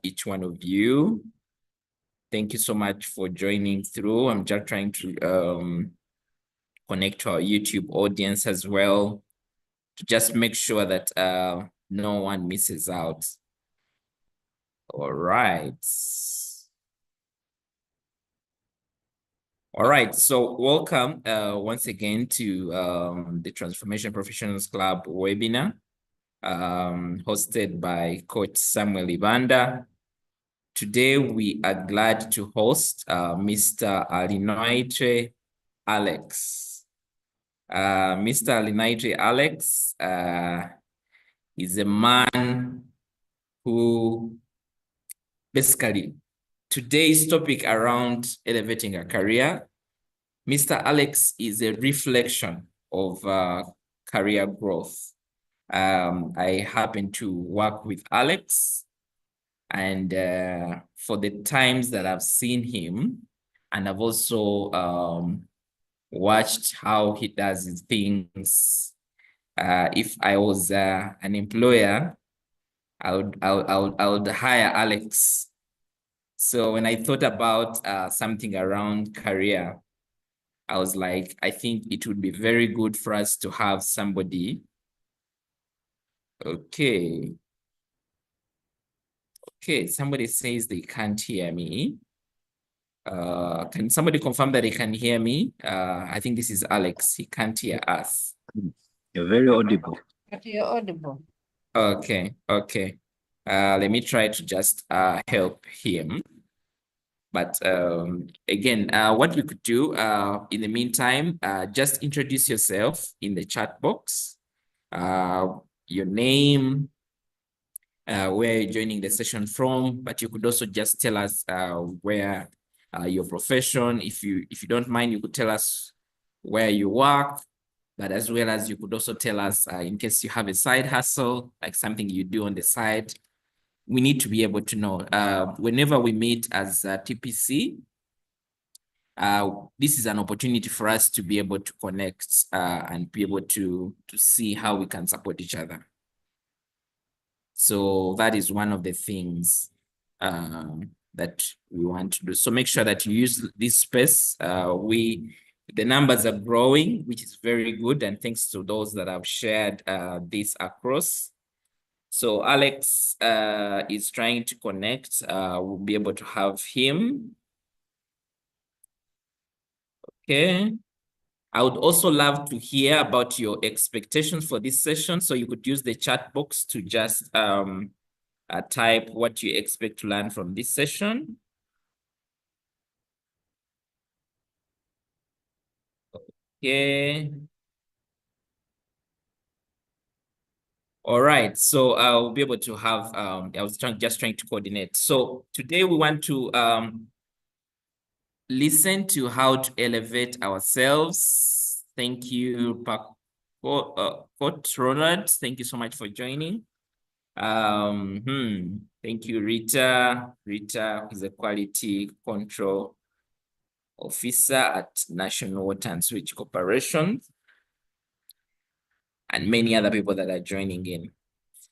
each one of you. Thank you so much for joining through. I'm just trying to connect to our YouTube audience as well to just make sure that no one misses out. All right. All right, so welcome once again to the Transformational Professionals Club webinar hosted by Coach Samuel Ibanda. Today, we are glad to host Mr. Arinaitwe Alex. Mr. Arinaitwe Alex is a man who basically, today's topic around elevating a career, Mr. Alex is a reflection of career growth. I happen to work with Alex, and for the times that I've seen him, and I've also watched how he does his things. If I was an employer, I would hire Alex. So when I thought about something around career, I was like, I think it would be very good for us to have somebody. Okay. Okay, somebody says they can't hear me. Can somebody confirm that they can hear me? I think this is Alex. He can't hear us. You're very audible. You're audible. Okay, okay. Let me try to just help him. But again, what we could do in the meantime, just introduce yourself in the chat box, your name, where you're joining the session from, but you could also just tell us where your profession, if you don't mind, you could tell us where you work, but as well as you could also tell us in case you have a side hustle, like something you do on the side. We need to be able to know whenever we meet as TPC, this is an opportunity for us to be able to connect and be able to see how we can support each other. So that is one of the things that we want to do. So make sure that you use this space. The numbers are growing, which is very good. And thanks to those that have shared this across. So Alex is trying to connect. We'll be able to have him. Okay. I would also love to hear about your expectations for this session. So you could use the chat box to just type what you expect to learn from this session. Okay. All right, so I'll be able to have, I was just trying to coordinate. So today we want to listen to how to elevate ourselves. Thank you, Coach Ronald. Thank you so much for joining. Thank you, Rita. Rita is a quality control officer at National Water and Switch Corporation, and many other people that are joining in.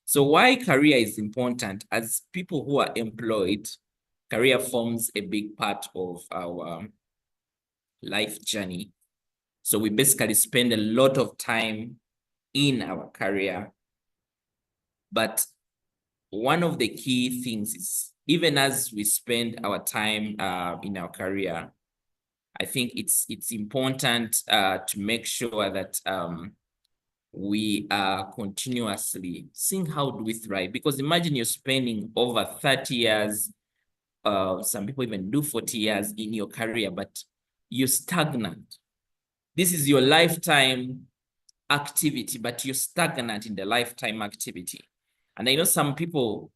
So why career is important? As people who are employed, career forms a big part of our life journey. So we basically spend a lot of time in our career. But one of the key things is, even as we spend our time in our career, I think it's important to make sure that we are continuously seeing how do we thrive. Because imagine you're spending over 30 years, some people even do 40 years in your career, but you're stagnant. This is your lifetime activity, but you're stagnant in the lifetime activity. And I know some people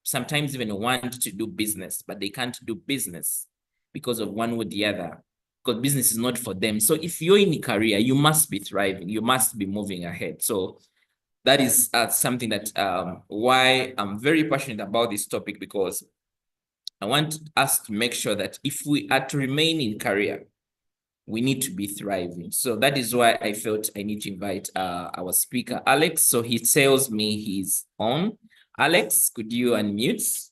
sometimes even want to do business, but they can't do business because of one or the other, because business is not for them. So if you're in a career, you must be thriving, you must be moving ahead. So that is something that why I'm very passionate about this topic, because I want us to make sure that if we are to remain in career, we need to be thriving. So that is why I felt I need to invite our speaker, Alex. So he tells me he's on. Alex, could you unmute?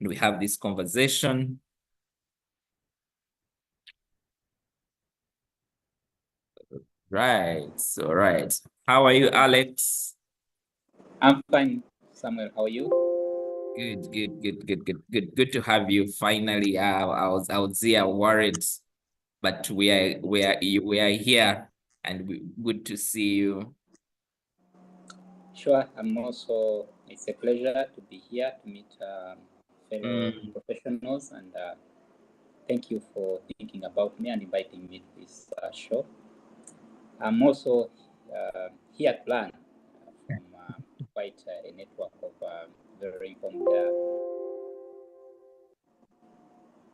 and we have this conversation. Right. So, right. How are you, Alex? I'm fine, Samuel. How are you? Good to have you finally. I was here worried, but we are here, and good to see you. Sure. It's a pleasure to be here to meet fellow Mm. professionals, and thank you for thinking about me and inviting me to this show. I'm also here to learn from quite a network of very informed.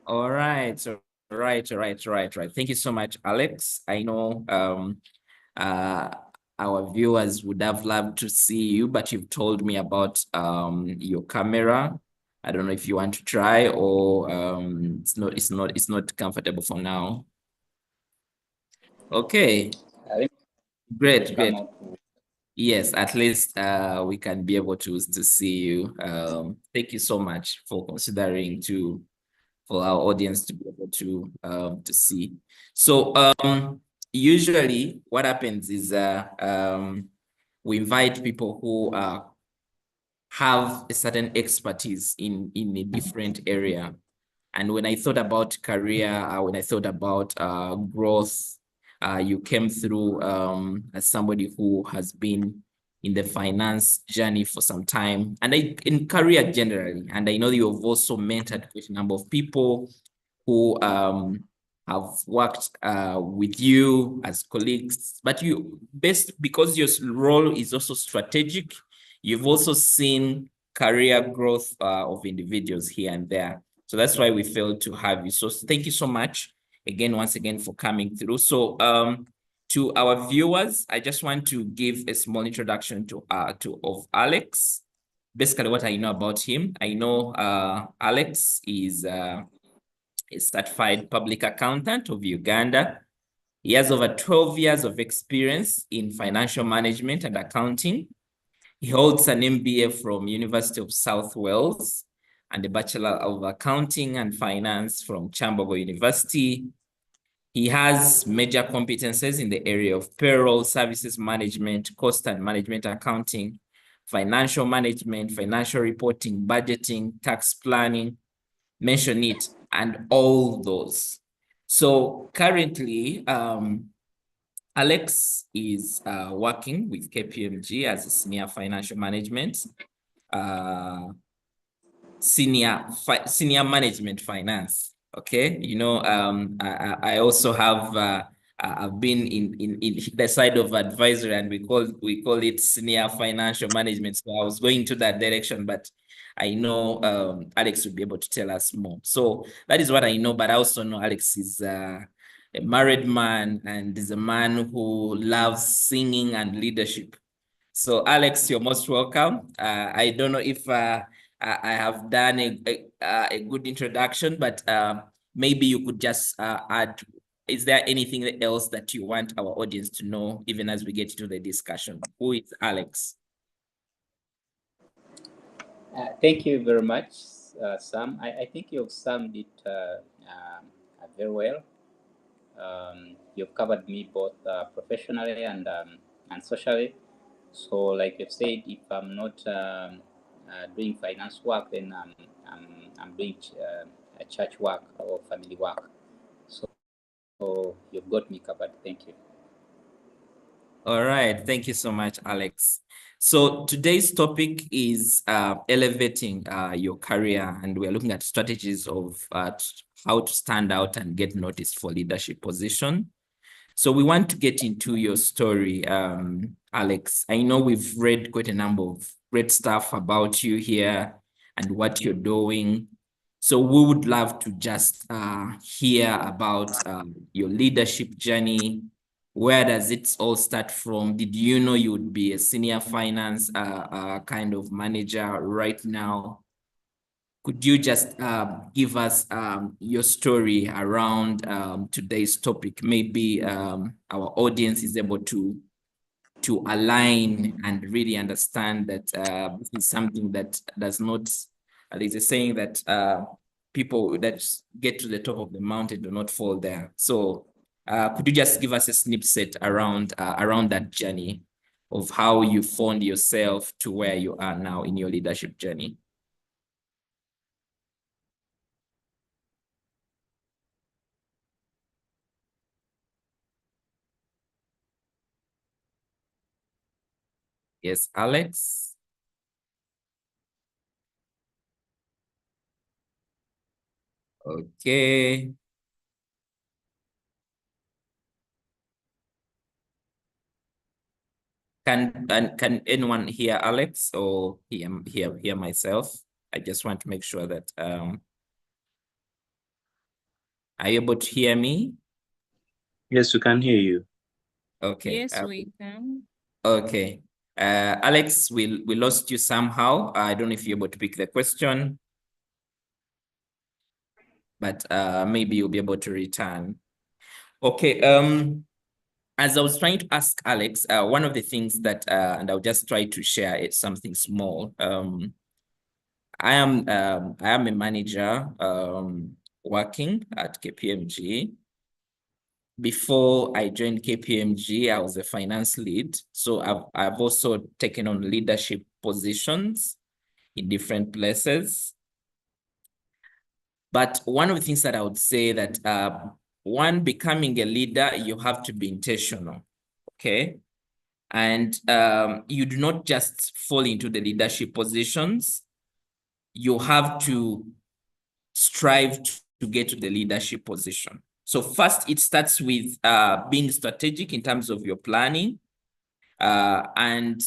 All right. So right. Thank you so much, Alex. I know uh our viewers would have loved to see you, but you've told me about your camera. I don't know if you want to try, or it's not comfortable for now. Okay, Let me great, come great. out to. Yes, at least we can be able to see you. Thank you so much for considering for our audience to be able to see. So usually what happens is we invite people who have a certain expertise in a different area. And when I thought about career, when I thought about growth, you came through as somebody who has been in the finance journey for some time, and in career generally. And I know you have also mentored quite a number of people who have worked with you as colleagues, but because your role is also strategic, you've also seen career growth of individuals here and there. So that's why we failed to have you. So thank you so much once again for coming through. So to our viewers, I just want to give a small introduction of Alex. Basically, what I know about him, I know Alex is a certified public accountant of Uganda. He has over 12 years of experience in financial management and accounting. He holds an MBA from University of South Wales and a Bachelor of Accounting and Finance from Camberwell University. He has major competencies in the area of payroll, services management, cost and management accounting, financial management, financial reporting, budgeting, tax planning, mention it, and all those. So currently, Alex is working with KPMG as a senior financial management, senior management finance. Okay, I also have I've been in the side of advisory, and we call it senior financial management. So I was going to that direction, but I know Alex will be able to tell us more. So that is what I know, but I also know Alex is a married man and is a man who loves singing and leadership. So Alex, you're most welcome. I don't know if I have done a good introduction, but maybe you could just add, is there anything else that you want our audience to know, even as we get into the discussion? Who is Alex? Thank you very much, Sam. I think you've summed it very well. You've covered me both professionally and socially. So, like you've said, if I'm not doing finance work, then I'm doing a church work or family work. So you've got me covered. Thank you. All right. Thank you so much, Alex. So today's topic is elevating your career, and we're looking at strategies of how to stand out and get noticed for leadership position. So we want to get into your story, Alex. I know we've read quite a number of great stuff about you here and what you're doing. So we would love to just hear about your leadership journey. Where does it all start from? Did you know you would be a senior finance kind of manager right now? Could you just give us your story around today's topic? Maybe our audience is able to align and really understand that this is something that does not there's a saying that people that get to the top of the mountain do not fall there. So could you just give us a snippet around that journey of how you found yourself to where you are now in your leadership journey? Yes, Alex. Okay. Can anyone hear Alex or hear myself? I just want to make sure that are you able to hear me? Yes, we can hear you. Okay. Yes, we can. Okay. Alex, we lost you somehow. I don't know if you're able to pick the question, but maybe you'll be able to return. Okay. As I was trying to ask Alex, one of the things that, and I'll just try to share it, something small. I am a manager working at KPMG. Before I joined KPMG, I was a finance lead. So I've also taken on leadership positions in different places. But one of the things that I would say that one, becoming a leader, you have to be intentional, okay? And you do not just fall into the leadership positions. You have to strive to get to the leadership position. So first, it starts with being strategic in terms of your planning. And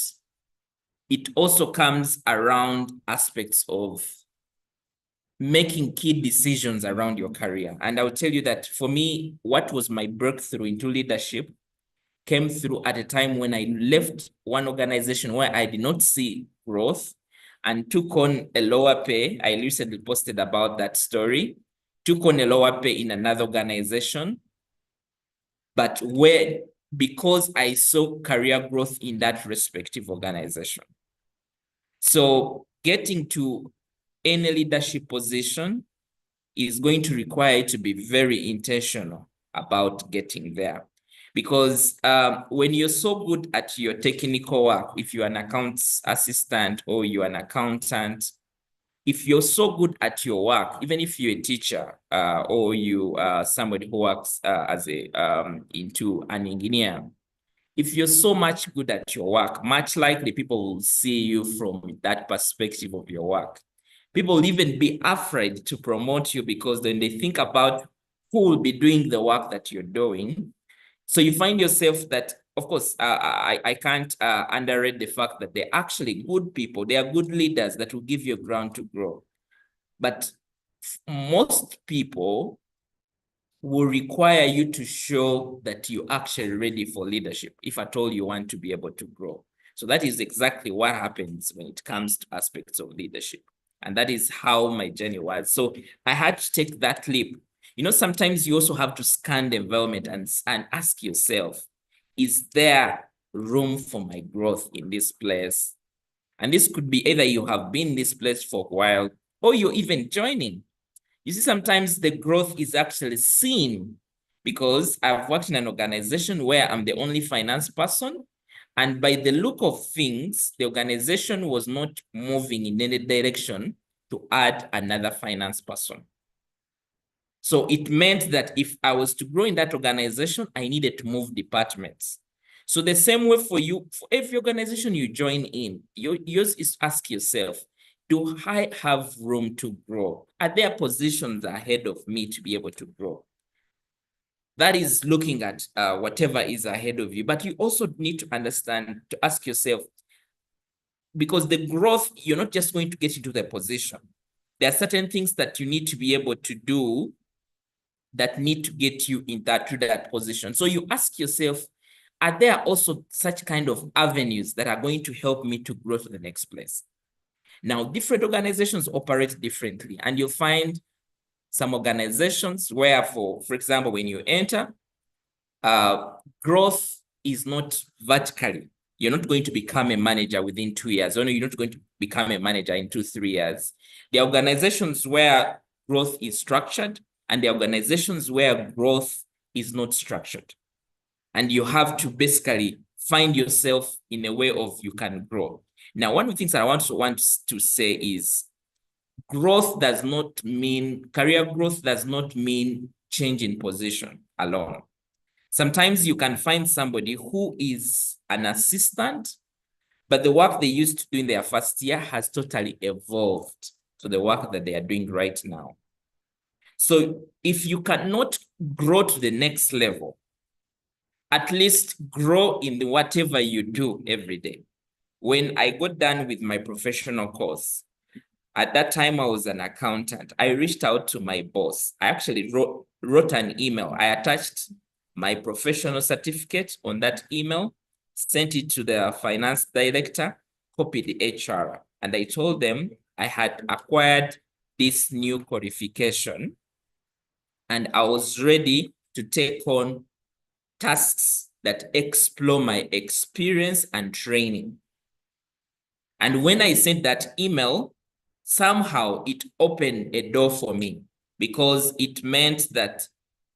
it also comes around aspects of making key decisions around your career. And I will tell you that for me, what was my breakthrough into leadership came through at a time when I left one organization where I did not see growth and took on a lower pay. I recently posted about that story. Took on a lower pay in another organization, but because I saw career growth in that respective organization. So getting to any leadership position is going to require you to be very intentional about getting there. Because when you're so good at your technical work, if you're an accounts assistant or you're an accountant, if you're so good at your work, even if you're a teacher or you are somebody who works as a into an engineer, if you're so much good at your work, much likely people will see you from that perspective of your work. People will even be afraid to promote you because then they think about who will be doing the work that you're doing. So you find yourself that, of course, I can't underrate the fact that they're actually good people. They are good leaders that will give you a ground to grow. But most people will require you to show that you're actually ready for leadership, if at all you want to be able to grow. So that is exactly what happens when it comes to aspects of leadership. And that is how my journey was. So I had to take that leap. You know, sometimes you also have to scan the environment and ask yourself, is there room for my growth in this place? And this could be either you have been in this place for a while or you're even joining. You see, sometimes the growth is actually seen because I've worked in an organization where I'm the only finance person. And by the look of things, the organization was not moving in any direction to add another finance person. So it meant that if I was to grow in that organization, I needed to move departments. So the same way for you, for every organization you join in, yours is to ask yourself, do I have room to grow? Are there positions ahead of me to be able to grow? That is looking at whatever is ahead of you. But you also need to understand, to ask yourself, because the growth, you're not just going to get into the position. There are certain things that you need to be able to do that need to get you in to that position. So you ask yourself, are there also such kind of avenues that are going to help me to grow to the next place? Now, different organizations operate differently, and you'll find some organizations where, for example, when you enter, growth is not vertically. You're not going to become a manager within 2 years, or no, you're not going to become a manager in 2-3 years. The organizations where growth is structured and the organizations where growth is not structured. And you have to basically find yourself in a way of you can grow. Now, one of the things I want to say is growth does not mean, career growth does not mean change in position alone. Sometimes you can find somebody who is an assistant, but the work they used to do in their first year has totally evolved to the work that they are doing right now. So if you cannot grow to the next level, at least grow in whatever you do every day. When I got done with my professional course, at that time I was an accountant. I reached out to my boss. I actually wrote an email. I attached my professional certificate on that email, sent it to the finance director, copied the HR, and I told them I had acquired this new qualification and I was ready to take on tasks that explore my experience and training. And when I sent that email, somehow it opened a door for me because it meant that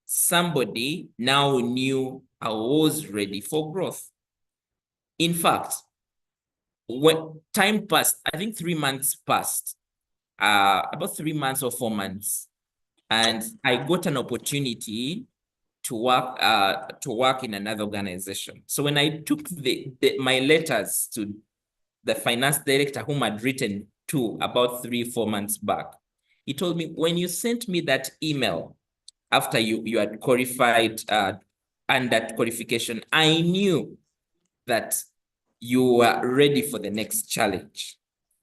somebody now knew I was ready for growth. In fact, when time passed, I think 3 months passed, about 3 months or 4 months, and I got an opportunity to work in another organization. So when I took my letters to the finance director whom I'd written to about 3-4 months back, he told me, when you sent me that email after you had qualified and that qualification, I knew that you were ready for the next challenge.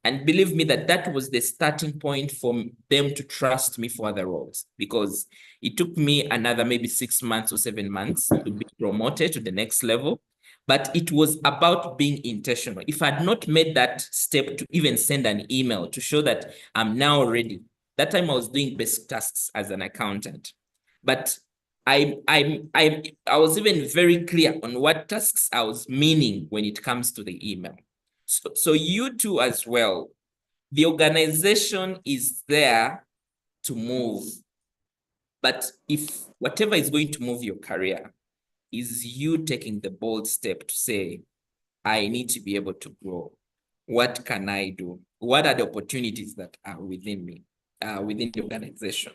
And believe me that that was the starting point for them to trust me for other roles, because it took me another maybe 6 months or 7 months to be promoted to the next level. But it was about being intentional. If I had not made that step to even send an email to show that I'm now ready, that time I was doing basic tasks as an accountant. But I was even very clear on what tasks I was meaning when it comes to the email. So you too as well, the organization is there to move. But if whatever is going to move your career is you taking the bold step to say, I need to be able to grow. What can I do? What are the opportunities that are within me, within the organization?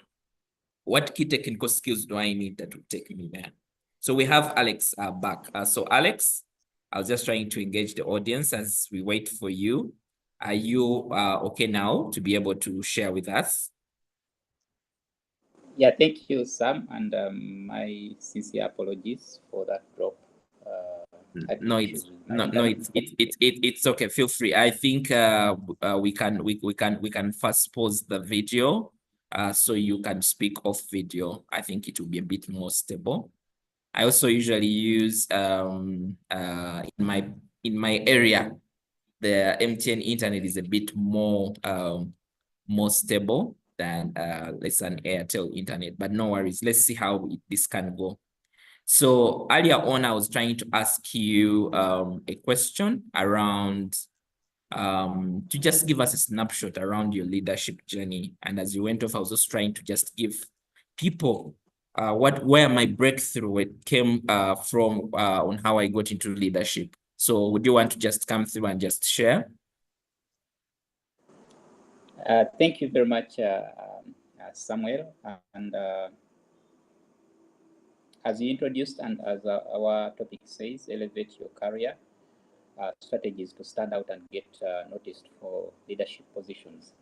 What key technical skills do I need that will take me there? So we have Alex back. So Alex, I was just trying to engage the audience as we wait for you. Are you okay now to be able to share with us? Yeah, thank you, Sam, and my sincere apologies for that drop. No, it's okay. Feel free. I think we can first pause the video so you can speak off video. I think it will be a bit more stable. I also usually use in my area, the MTN internet is a bit more stable than let's say an Airtel internet, but no worries. Let's see how this can go. So earlier on, I was trying to ask you a question around to just give us a snapshot around your leadership journey. And as you went off, I was just trying to just give people where my breakthrough came from on how I got into leadership. So would you want to just come through and just share? Thank you very much, Samuel. And as you introduced and as our topic says, elevate your career strategies to stand out and get noticed for leadership positions.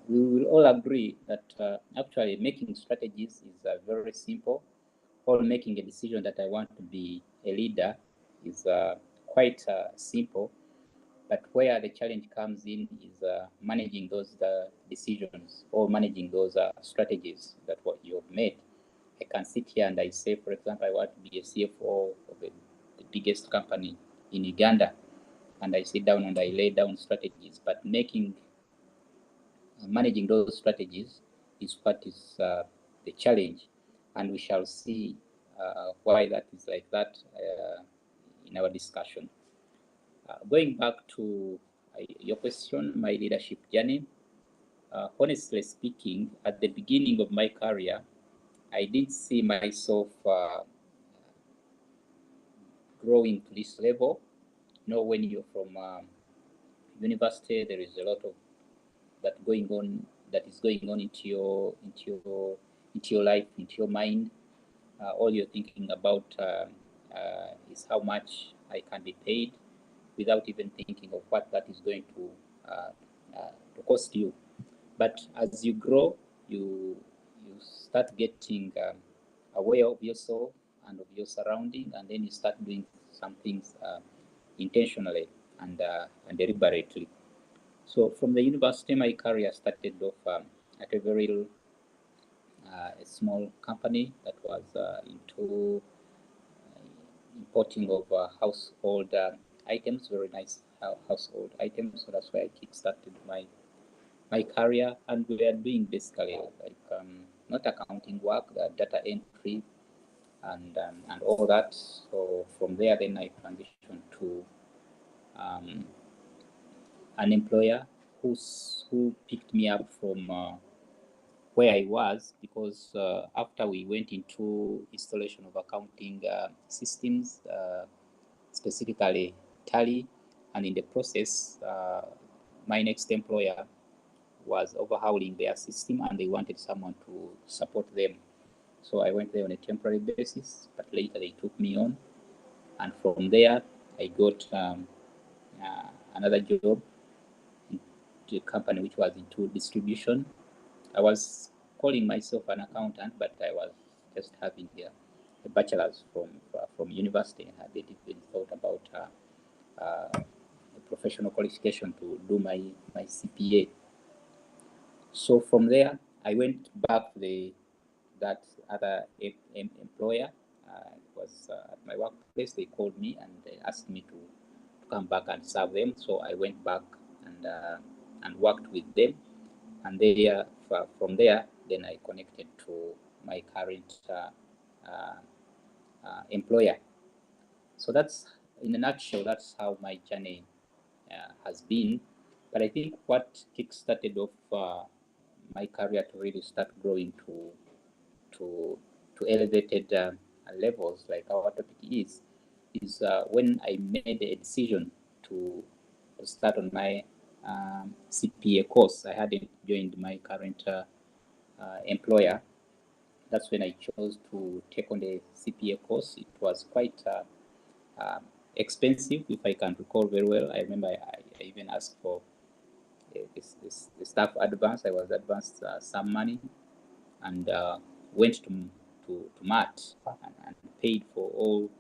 We will all agree that actually making strategies is very simple, or making a decision that I want to be a leader is quite simple. But where the challenge comes in is managing those decisions or managing those strategies that what you have made. I can sit here and I say, for example, I want to be a CFO of the biggest company in Uganda, and I sit down and I lay down strategies. But managing those strategies is what is the challenge, and we shall see why that is like that in our discussion. Going back to your question, my leadership journey. Honestly speaking, at the beginning of my career, I didn't see myself growing to this level. You know, when you're from university, there is a lot of that is going on into your life, into your mind. All you're thinking about is how much I can be paid, without even thinking of what that is going to cost you. But as you grow, you start getting aware of yourself and of your surrounding, and then you start doing some things intentionally and deliberately. So from the university, my career started off at a very a small company that was into importing of household items, very nice household items. So that's where I kickstarted my career, and we are doing basically like not accounting work, data entry, and all that. So from there, then I transitioned to an employer who picked me up from where I was, because after we went into installation of accounting systems, specifically Tally, and in the process, my next employer was overhauling their system and they wanted someone to support them. So I went there on a temporary basis, but later they took me on. And from there, I got another job in a company which was into distribution. I was calling myself an accountant, but I was just having a bachelor's from university. I hadn't even thought about a professional qualification to do my CPA. So from there, I went back to that other employer. It was at my workplace. They called me and they asked me to come back and serve them. So I went back and worked with them. And they, from there, then I connected to my current employer. So that's, in a nutshell, that's how my journey has been. But I think what kickstarted off my career to really start growing to elevated levels, like our topic is when I made a decision to start on my CPA course. I hadn't joined my current employer. That's when I chose to take on the CPA course. It was quite expensive, if I can recall very well. I remember I even asked for the staff advance. I was advanced some money, and went to MAT and paid for all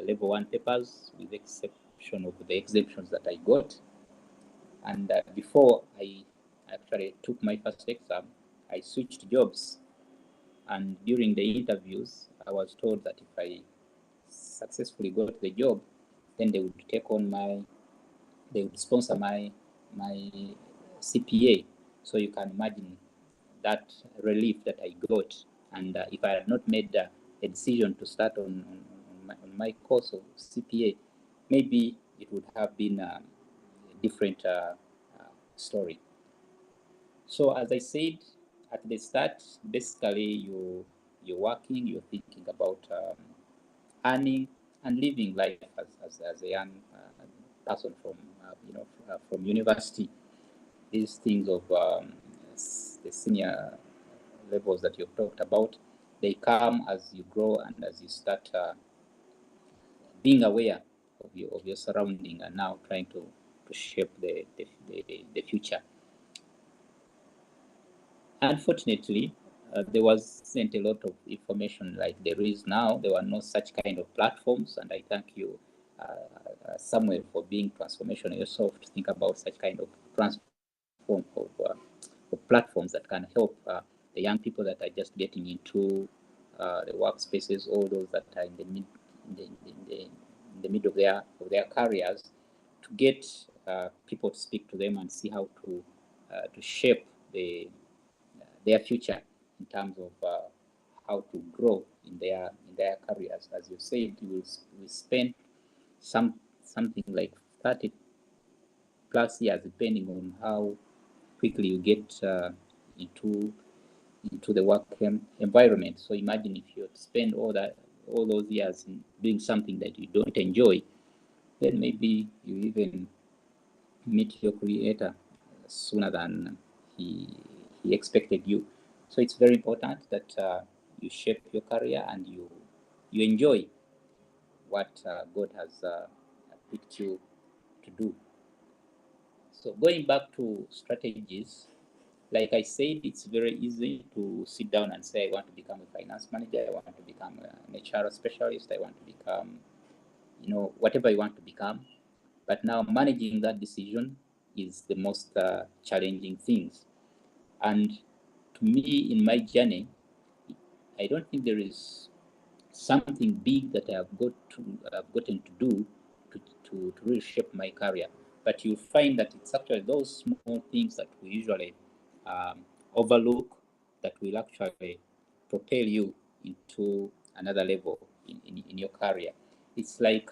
level 1 papers, with the exception of the exemptions that I got. And before I actually took my first exam, I switched jobs. And during the interviews, I was told that if I successfully got the job, then they would they would sponsor my CPA. So you can imagine that relief that I got. And if I had not made a decision to start on my course of CPA, maybe it would have been a different story. So as I said at the start, basically you're working, you're thinking about earning and living life as a young person from from university. These things of the senior levels that you've talked about, they come as you grow and as you start being aware of your surrounding, and now trying to shape the future. Unfortunately, there wasn't a lot of information like there is now. There were no such kind of platforms, and I thank you, Samuel, for being transformational yourself to think about such kind of transform of platforms that can help the young people that are just getting into the workspaces, all those that are in the middle of their careers, to get people to speak to them and see how to shape their future in terms of how to grow in their careers. As you said, we spend something like 30 plus years, depending on how quickly you get into the work environment. So imagine if you spend all those years in doing something that you don't enjoy, then maybe you even meet your creator sooner than he expected you. So it's very important that you shape your career and you enjoy what God has picked you to do. So going back to strategies, like I said, it's very easy to sit down and say, I want to become a finance manager, I want to become an HR specialist, I want to become, whatever you want to become. But now managing that decision is the most challenging things. And to me, in my journey, I don't think there is something big that I've gotten to do to really shape my career. But you'll find that it's actually those small things that we usually um, overlook that will actually propel you into another level in your career. It's like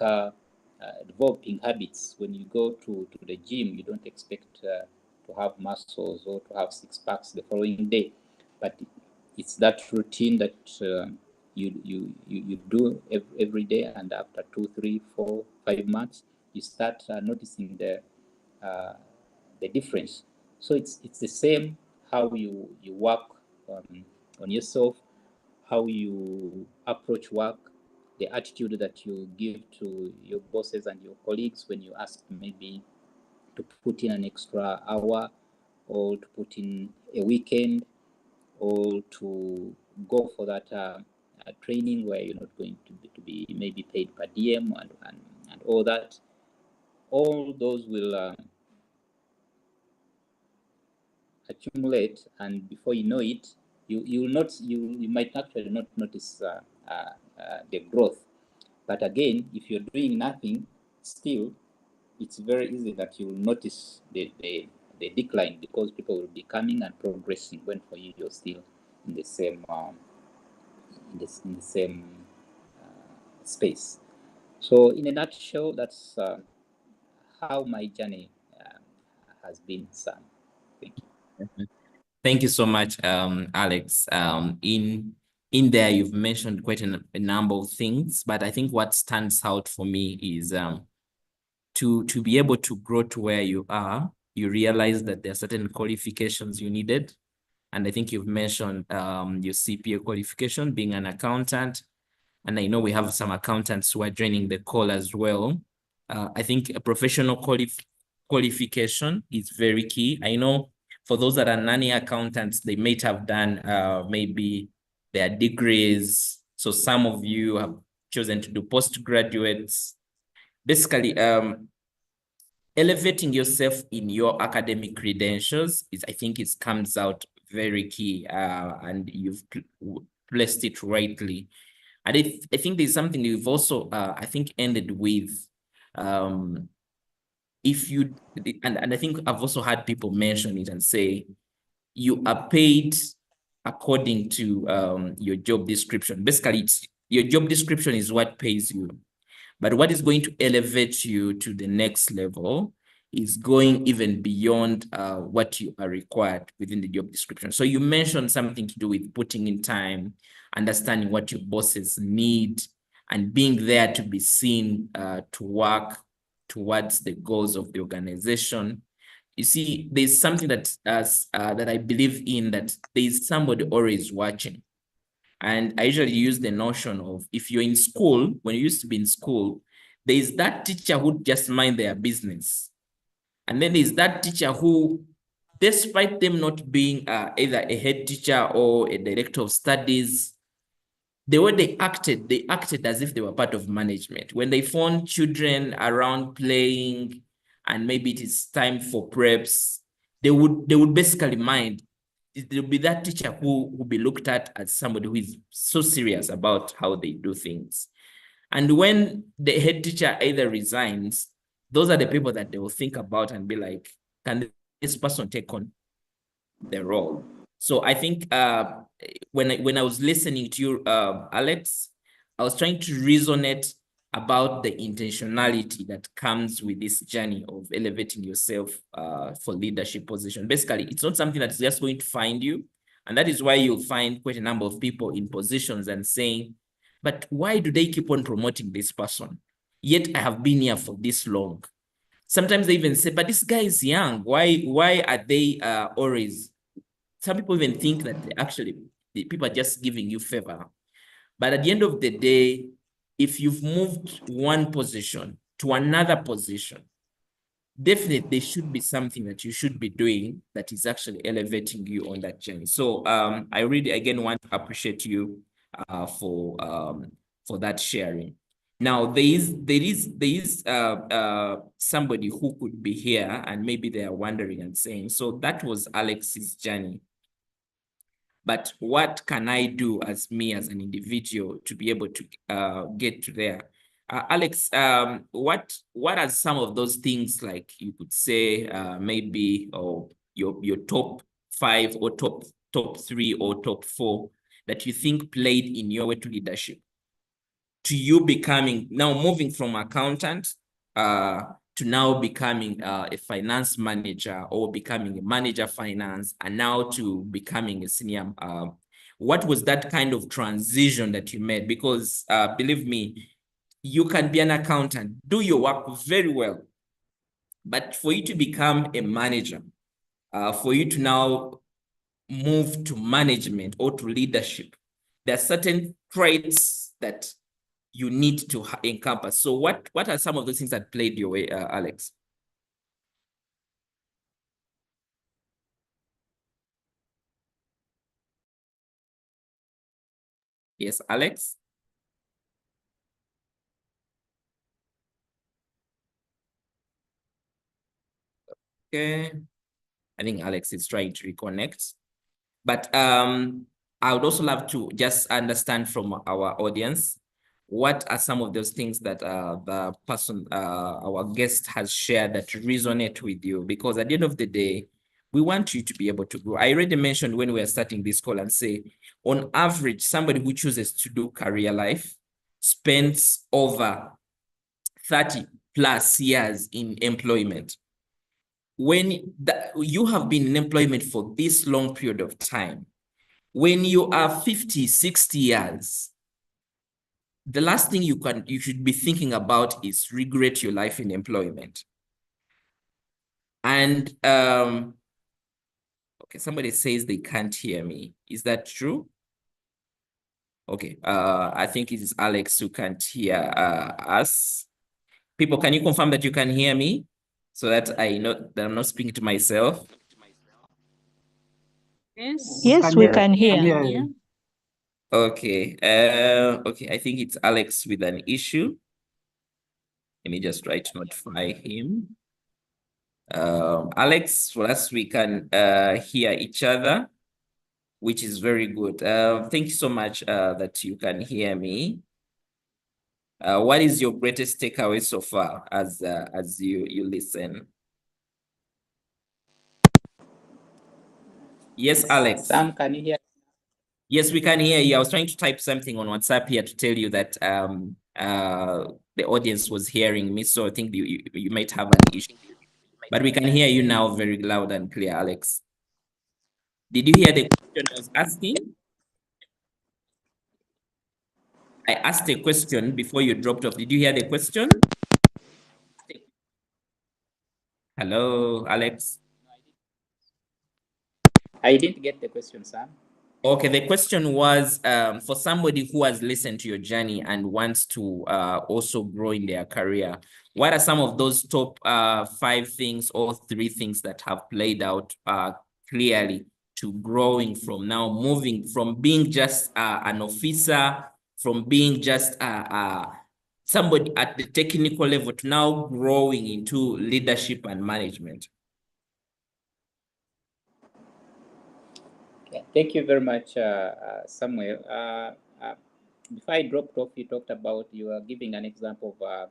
developing habits. When you go to the gym, you don't expect to have muscles or to have six packs the following day, but it's that routine that you do every day, and after 2, 3, 4, 5 months, you start noticing the difference. So it's the same how you work on yourself, how you approach work, the attitude that you give to your bosses and your colleagues when you ask maybe to put in an extra hour or to put in a weekend or to go for that training where you're not going to be maybe paid per diem and all that. All those will accumulate, and before you know it, you might actually not notice the growth. But again, if you're doing nothing, still, it's very easy that you will notice the decline, because people will be coming and progressing when for you you're still in the same in the same space. So in a nutshell, that's how my journey has been, Sam. Thank you. Thank you so much, Alex. In there, you've mentioned quite a number of things, but I think what stands out for me is to be able to grow to where you are, you realize that there are certain qualifications you needed. And I think you've mentioned your CPA qualification, being an accountant. And I know we have some accountants who are joining the call as well. I think a professional qualification is very key. I know for those that are nanny accountants, they might have done maybe their degrees. So some of you have chosen to do postgraduates. Basically, elevating yourself in your academic credentials is, I think, it comes out very key, and you've placed it rightly. And I think there's something you've also, I think, ended with. If you, and I think I've also had people mention it and say, you are paid according to your job description. Basically, your job description is what pays you. But what is going to elevate you to the next level is going even beyond what you are required within the job description. So you mentioned something to do with putting in time, understanding what your bosses need, and being there to be seen to work towards the goals of the organization. You see, there's something that I believe in, that there's somebody always watching. And I usually use the notion of, if you're in school, when you used to be in school, there's that teacher who just mind their business. And then there's that teacher who, despite them not being either a head teacher or a director of studies, the way they acted as if they were part of management. When they found children around playing and maybe it is time for preps, they would basically mind. There will be that teacher who will be looked at as somebody who is so serious about how they do things. And when the head teacher either resigns, those are the people that they will think about and be like, can this person take on the role? So I think when I was listening to you, Alex, I was trying to resonate about the intentionality that comes with this journey of elevating yourself for leadership position. Basically, it's not something that's just going to find you. And that is why you'll find quite a number of people in positions and saying, but why do they keep on promoting this person? Yet I have been here for this long. Sometimes they even say, but this guy is young. Why are they always? Some people even think that the people are just giving you favor. But at the end of the day, if you've moved one position to another position, definitely there should be something that you should be doing that is actually elevating you on that journey. So I really again want to appreciate you for that sharing. Now there is somebody who could be here and maybe they are wondering and saying, so that was Alex's journey. But what can I do as me as an individual to be able to get to there? Alex, what are some of those things, like you could say maybe or your top 5 or top 3 or top 4 that you think played in your way to leadership, to you becoming now moving from accountant to now becoming a finance manager or becoming a manager finance and now to becoming a senior? What was that kind of transition that you made? Because believe me, you can be an accountant, do your work very well, but for you to become a manager, for you to now move to management or to leadership, there are certain traits that you need to encompass. So what are some of those things that played your way, Alex? Yes, Alex? Okay. I think Alex is trying to reconnect. But I would also love to just understand from our audience, what are some of those things that the person, our guest has shared that resonate with you? Because at the end of the day, we want you to be able to grow. I already mentioned when we were starting this call and say, on average, somebody who chooses to do career life spends over 30 plus years in employment. When you have been in employment for this long period of time, when you are 50, 60 years, the last thing you should be thinking about is regret your life in employment. And okay, somebody says they can't hear me. Is that true? Okay, I think it is Alex who can't hear us. People, can you confirm that you can hear me so that I know that I'm not speaking to myself? Yes, we can hear. Okay, okay, I think it's Alex with an issue. Let me just try to notify him. Alex, for us, we can hear each other, which is very good. Thank you so much that you can hear me. What is your greatest takeaway so far as you listen? Yes, Alex. Sam, can you hear? Yes, we can hear you. I was trying to type something on WhatsApp here to tell you that the audience was hearing me, so I think you might have an issue. But we can hear you now very loud and clear, Alex. Did you hear the question I was asking? I asked a question before you dropped off. Did you hear the question? Hello, Alex. I didn't get the question, Sam. Okay, the question was for somebody who has listened to your journey and wants to also grow in their career, what are some of those top 5 things or 3 things that have played out clearly to growing from now, moving from being just an officer, from being just somebody at the technical level to now growing into leadership and management? Yeah, thank you very much, Samuel. Before I dropped off, you talked about, you were giving an example of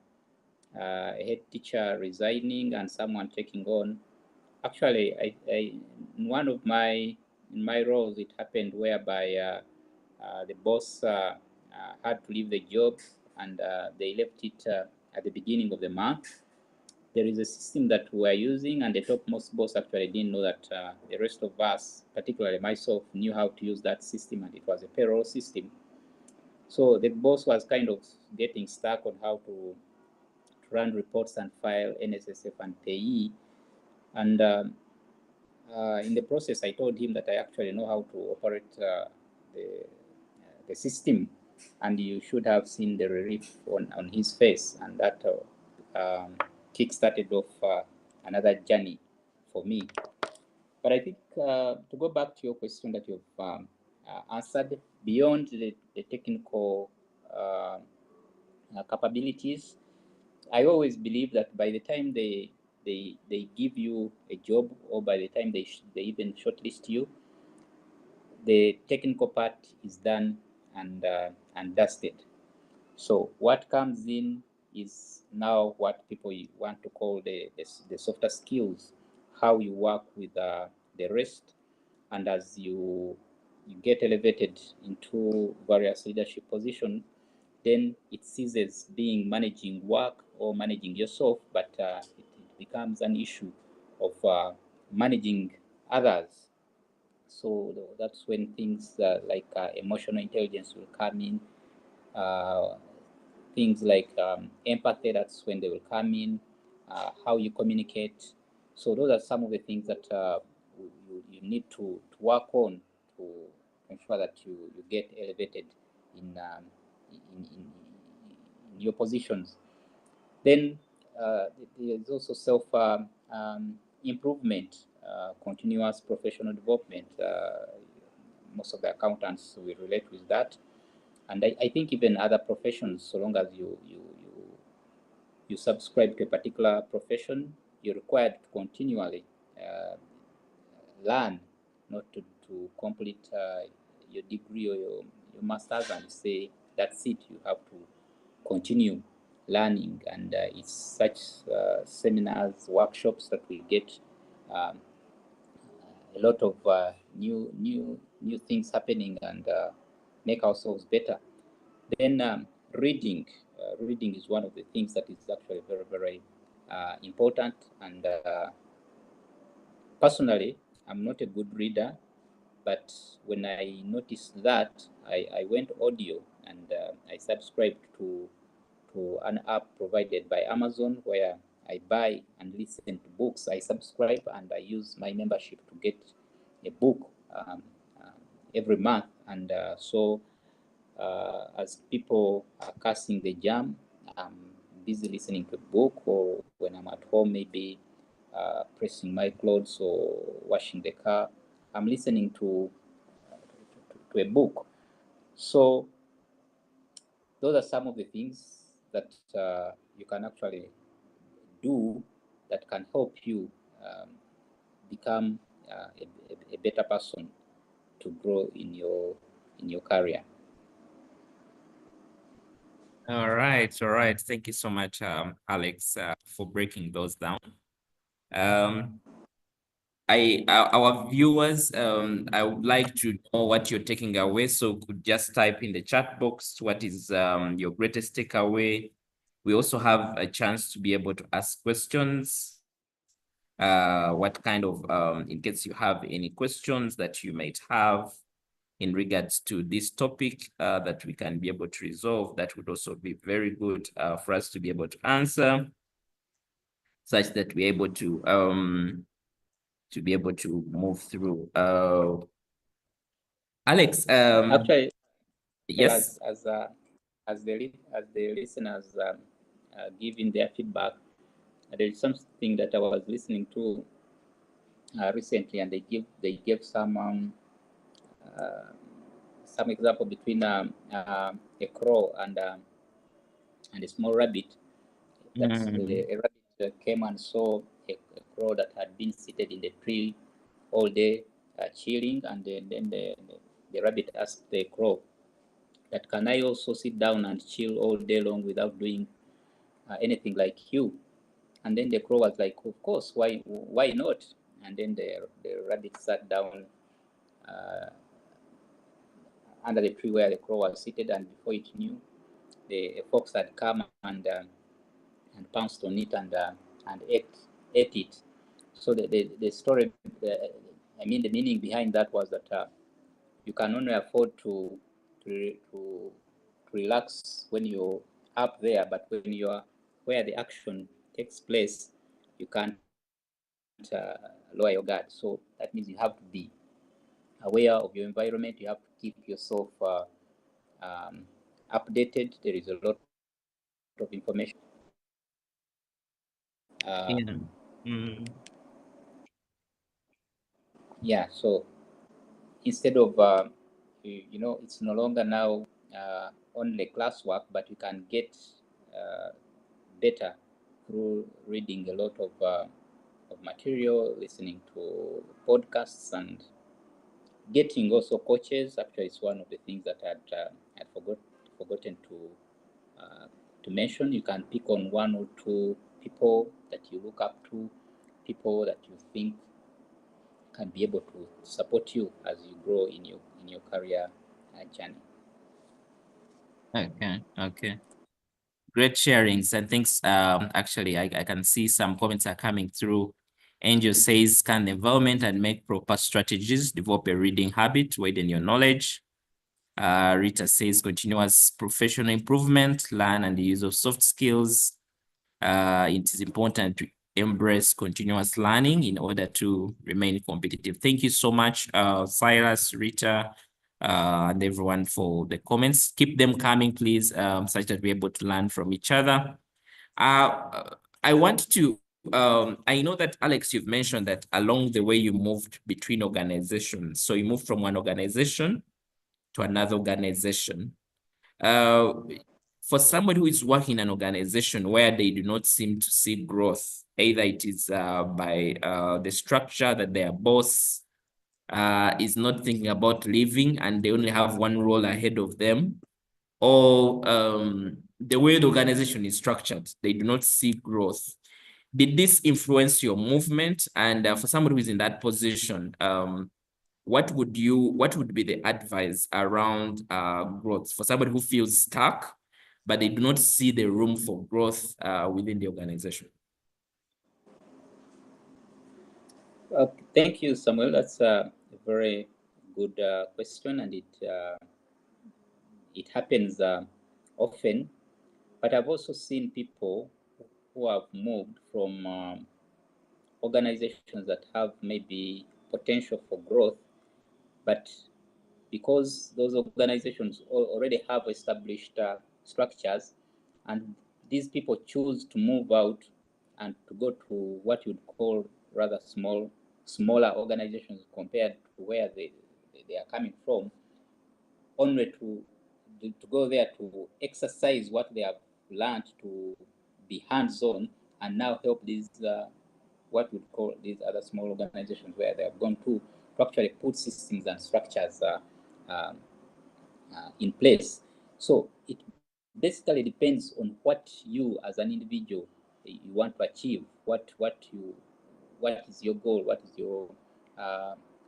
a head teacher resigning and someone taking on. Actually, in one of my roles, it happened whereby the boss had to leave the job, and they left it at the beginning of the month. There is a system that we're using, and the topmost boss actually didn't know that the rest of us, particularly myself, knew how to use that system, and it was a payroll system. So the boss was kind of getting stuck on how to run reports and file NSSF and payee. And in the process, I told him that I actually know how to operate the system, and you should have seen the relief on his face, and that kick-started off another journey for me. But I think to go back to your question that you've answered, beyond the technical capabilities, I always believe that by the time they give you a job, or by the time they even shortlist you, the technical part is done and dusted. So what comes in is now what people want to call the softer skills, how you work with the rest, and as you get elevated into various leadership positions, then it ceases being managing work or managing yourself, but it becomes an issue of managing others. So that's when things like emotional intelligence will come in, things like empathy, that's when they will come in, how you communicate. So those are some of the things that you need to work on to ensure that you get elevated in your positions. Then there's also self improvement, continuous professional development. Most of the accountants will relate with that, and I think even other professions, so long as you subscribe to a particular profession, you're required to continually learn, not to complete your degree or your master's and say that's it. You have to continue learning, and it's such seminars, workshops that we get a lot of new things happening, and make ourselves better. Then reading is one of the things that is actually very, very important. And personally, I'm not a good reader, but when I noticed that, I went audio, and I subscribed to an app provided by Amazon, where I buy and listen to books. I subscribe and I use my membership to get a book every month. And so as people are casting the jam, I'm busy listening to a book, or when I'm at home, maybe pressing my clothes or washing the car, I'm listening to a book. So those are some of the things that you can actually do that can help you become a better person to grow in your career. All right. Thank you so much, Alex, for breaking those down. Our viewers, I would like to know what you're taking away. So could just type in the chat box what is your greatest takeaway. We also have a chance to be able to ask questions. What kind of in case you have any questions that you might have in regards to this topic that we can be able to resolve, that would also be very good for us to be able to answer, such that we're able to be able to move through. Alex, Actually, yes. as the listeners giving their feedback, there is something that I was listening to recently, and they gave some example between a crow and a small rabbit. That's a rabbit came and saw a crow that had been seated in the tree all day chilling, and then the rabbit asked the crow that, can I also sit down and chill all day long without doing anything like you? And then the crow was like, of course, why not? And then the rabbit sat down under the tree where the crow was seated, and before it knew, the fox had come and pounced on it and ate it. So the story, I mean, the meaning behind that was that you can only afford to relax when you're up there, but when you are where the action takes place, you can't lower your guard. So that means you have to be aware of your environment. You have to keep yourself updated. There is a lot of information. Yeah. So instead of it's no longer now only classwork, but you can get better through reading a lot of material, listening to podcasts, and getting also coaches. Actually, it's one of the things that I'd forgotten to mention. You can pick on one or two people that you look up to, people that you think can be able to support you as you grow in your career journey. Okay. Great sharings and thanks. Actually, I can see some comments are coming through. Angel says, scan the environment and make proper strategies, develop a reading habit, widen your knowledge. Rita says, continuous professional improvement, learn and the use of soft skills. It is important to embrace continuous learning in order to remain competitive. Thank you so much, Silas, Rita, and everyone for the comments. Keep them coming, please, such that we're able to learn from each other. I want to, I know that, Alex, you've mentioned that along the way you moved between organizations. So you moved from one organization to another organization. For somebody who is working in an organization where they do not seem to see growth, either it is by the structure that their boss is not thinking about leaving and they only have one role ahead of them, or the way the organization is structured, they do not see growth. Did this influence your movement? And for somebody who is in that position, what would be the advice around growth for somebody who feels stuck, but they do not see the room for growth within the organization? Thank you, Samuel. That's a very good question, and it happens often. But I've also seen people who have moved from organizations that have maybe potential for growth, but because those organizations already have established structures, and these people choose to move out and to go to what you'd call rather smaller organizations compared to where they are coming from, only to go there to exercise what they have learned, to be hands-on, and now help these what we'd call these other small organizations where they have gone to actually put systems and structures in place. So it basically depends on what you as an individual you want to achieve, what is your goal, what is your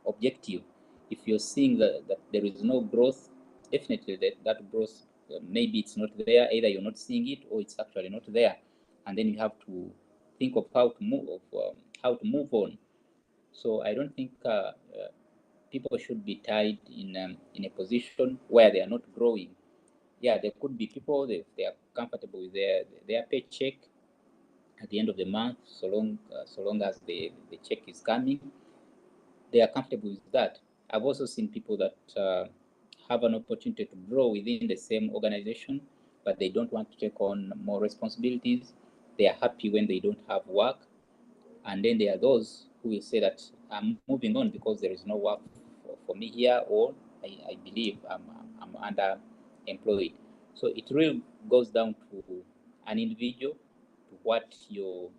objective. If you're seeing that there is no growth, definitely that growth, maybe it's not there, either you're not seeing it or it's actually not there, and then you have to think of how to move on. So I don't think people should be tied in a position where they are not growing. Yeah, there could be people, they are comfortable with their paycheck at the end of the month, so long as the check is coming, they are comfortable with that. I've also seen people that have an opportunity to grow within the same organization, but they don't want to take on more responsibilities. They are happy when they don't have work. And then there are those who will say that I'm moving on because there is no work for me here, or I believe I'm underemployed. So it really goes down to an individual, to what you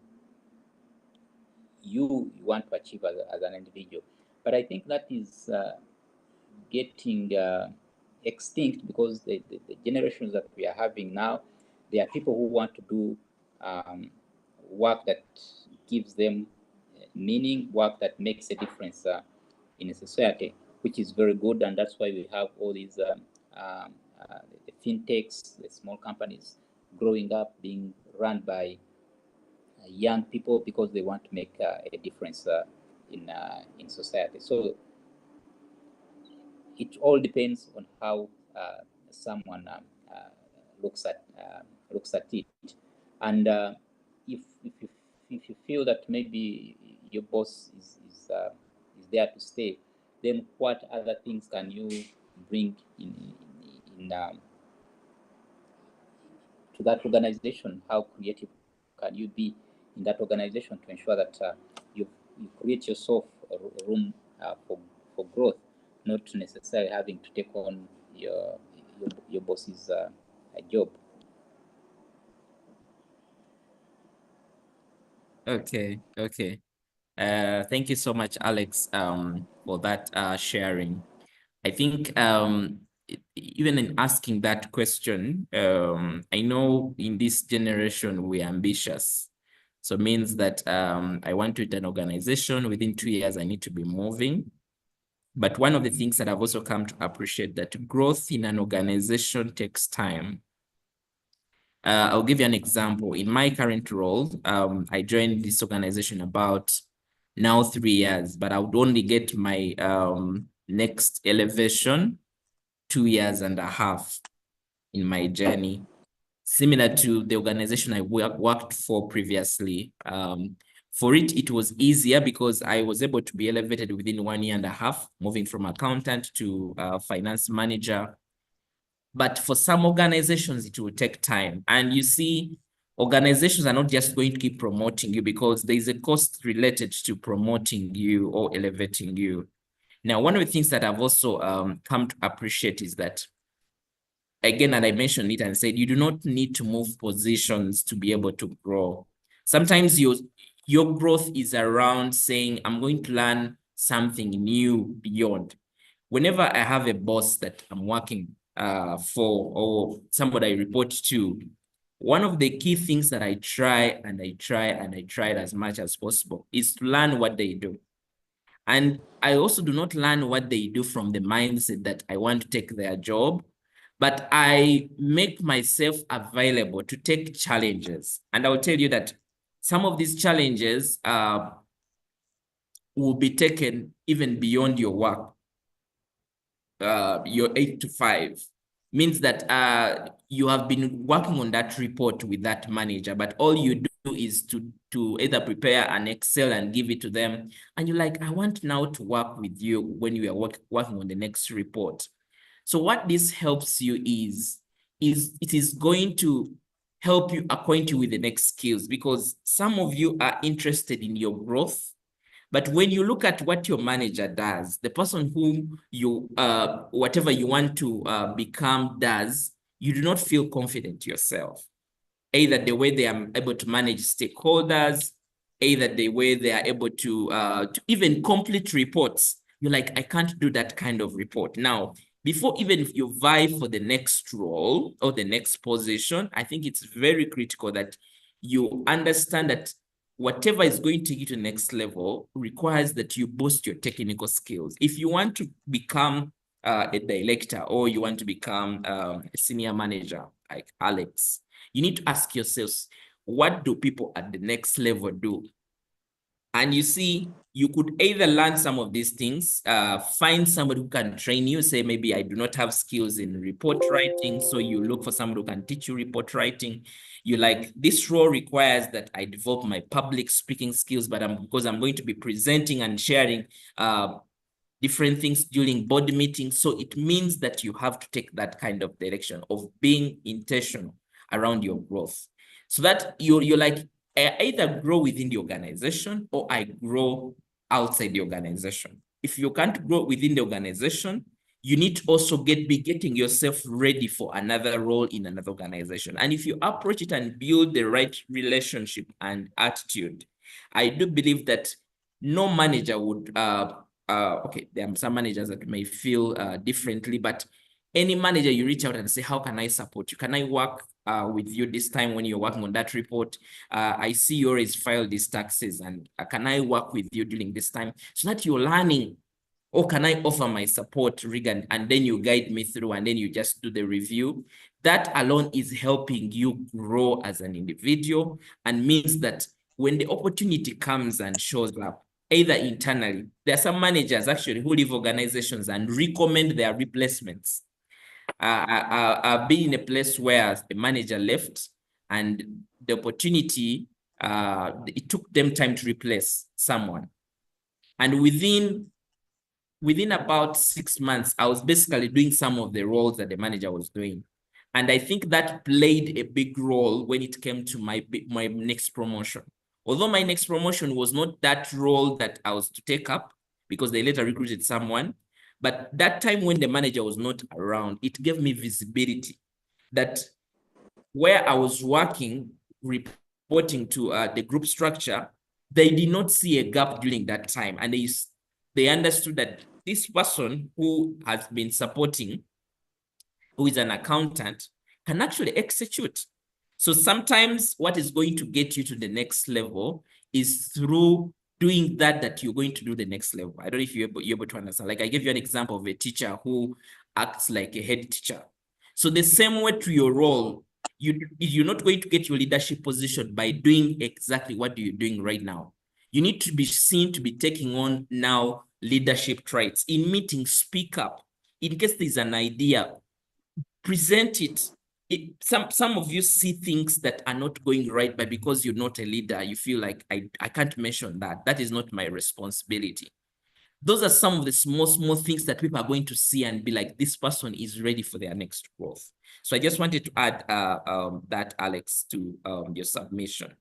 want to achieve as an individual. But I think that is getting extinct, because the generations that we are having now, there are people who want to do work that gives them meaning, work that makes a difference in a society, which is very good. And that's why we have all these the fintechs, the small companies growing up, being run by young people because they want to make a difference in society. So it all depends on how someone looks at it. And if you feel that maybe your boss is there to stay, then what other things can you bring in to that organization? How creative can you be in that organization to ensure that you create yourself a room for growth, not necessarily having to take on your boss's job. Okay. Thank you so much, Alex, for that sharing. I think even in asking that question, I know in this generation we're ambitious. So it means that I want to hit an organization within 2 years, I need to be moving. But one of the things that I've also come to appreciate that growth in an organization takes time. I'll give you an example. In my current role, I joined this organization about now 3 years, but I would only get my next elevation 2.5 years in my journey, similar to the organization I worked for previously. For it was easier because I was able to be elevated within 1.5 years, moving from accountant to finance manager. But for some organizations, it will take time. And you see, organizations are not just going to keep promoting you because there is a cost related to promoting you or elevating you. Now, one of the things that I've also come to appreciate is that, again, and I mentioned it and said, you do not need to move positions to be able to grow. Sometimes your growth is around saying, I'm going to learn something new beyond. Whenever I have a boss that I'm working for or somebody I report to, one of the key things that I try as much as possible is to learn what they do. And I also do not learn what they do from the mindset that I want to take their job, but I make myself available to take challenges. And I'll tell you that some of these challenges will be taken even beyond your work. Your 8 to 5 means that you have been working on that report with that manager, but all you do is to either prepare an Excel and give it to them. And you're like, I want now to work with you when you are working on the next report. So what this helps you is it is going to help you acquaint you with the next skills, because some of you are interested in your growth. But when you look at what your manager does, the person whom you, whatever you want to become does, you do not feel confident yourself. Either the way they are able to manage stakeholders, either the way they are able to even complete reports. You're like, I can't do that kind of report. Now, before even if you vie for the next role or the next position, I think it's very critical that you understand that whatever is going to take you to the next level requires that you boost your technical skills. If you want to become a director or you want to become a senior manager like Alex, you need to ask yourselves, what do people at the next level do? And you see, you could either learn some of these things, find somebody who can train you, say, maybe I do not have skills in report writing, so you look for somebody who can teach you report writing. You like, this role requires that I develop my public speaking skills, but because I'm going to be presenting and sharing different things during board meetings. So it means that you have to take that kind of direction of being intentional around your growth. So that you're like, I either grow within the organization or I grow outside the organization. If you can't grow within the organization, you need to also be getting yourself ready for another role in another organization. And if you approach it and build the right relationship and attitude, I do believe that no manager would, okay, there are some managers that may feel differently, but any manager you reach out and say, how can I support you? Can I work with you this time when you're working on that report? I see you always file these taxes, and can I work with you during this time? So that you're learning Or can I offer my support, Regan, and then you guide me through and then you just do the review? That alone is helping you grow as an individual and means that when the opportunity comes and shows up, either internally, there are some managers actually who leave organizations and recommend their replacements. I've been in a place where the manager left and the opportunity, it took them time to replace someone. And within about 6 months, I was basically doing some of the roles that the manager was doing. And I think that played a big role when it came to my next promotion. Although my next promotion was not that role that I was to take up because they later recruited someone, but that time when the manager was not around, it gave me visibility that where I was working, reporting to the group structure, they did not see a gap during that time. And they understood that this person who has been supporting, who is an accountant, can actually execute. So sometimes what is going to get you to the next level is through doing that you're going to do the next level. I don't know if you're able to understand. Like I gave you an example of a teacher who acts like a head teacher. So the same way to your role, you're not going to get your leadership position by doing exactly what you're doing right now. You need to be seen to be taking on now leadership traits. In meetings, speak up. In case there's an idea, present it. Some of you see things that are not going right, but because you're not a leader, you feel like I can't mention that. That is not my responsibility. Those are some of the small things that people are going to see and be like, this person is ready for their next growth. So I just wanted to add that, Alex, to your submission.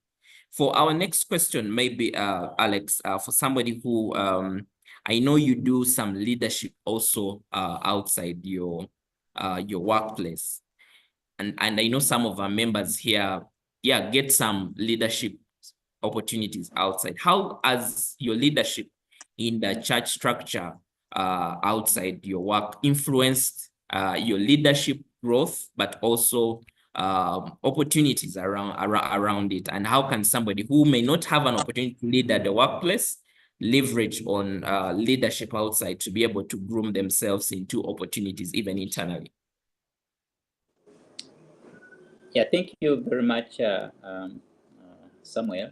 For our next question, maybe, Alex, for somebody who, I know you do some leadership also outside your workplace. And I know some of our members here, get some leadership opportunities outside. How has your leadership in the church structure outside your work influenced your leadership growth, but also opportunities around it? And how can somebody who may not have an opportunity to lead at the workplace leverage on leadership outside to be able to groom themselves into opportunities, even internally? Yeah, thank you very much, Samuel.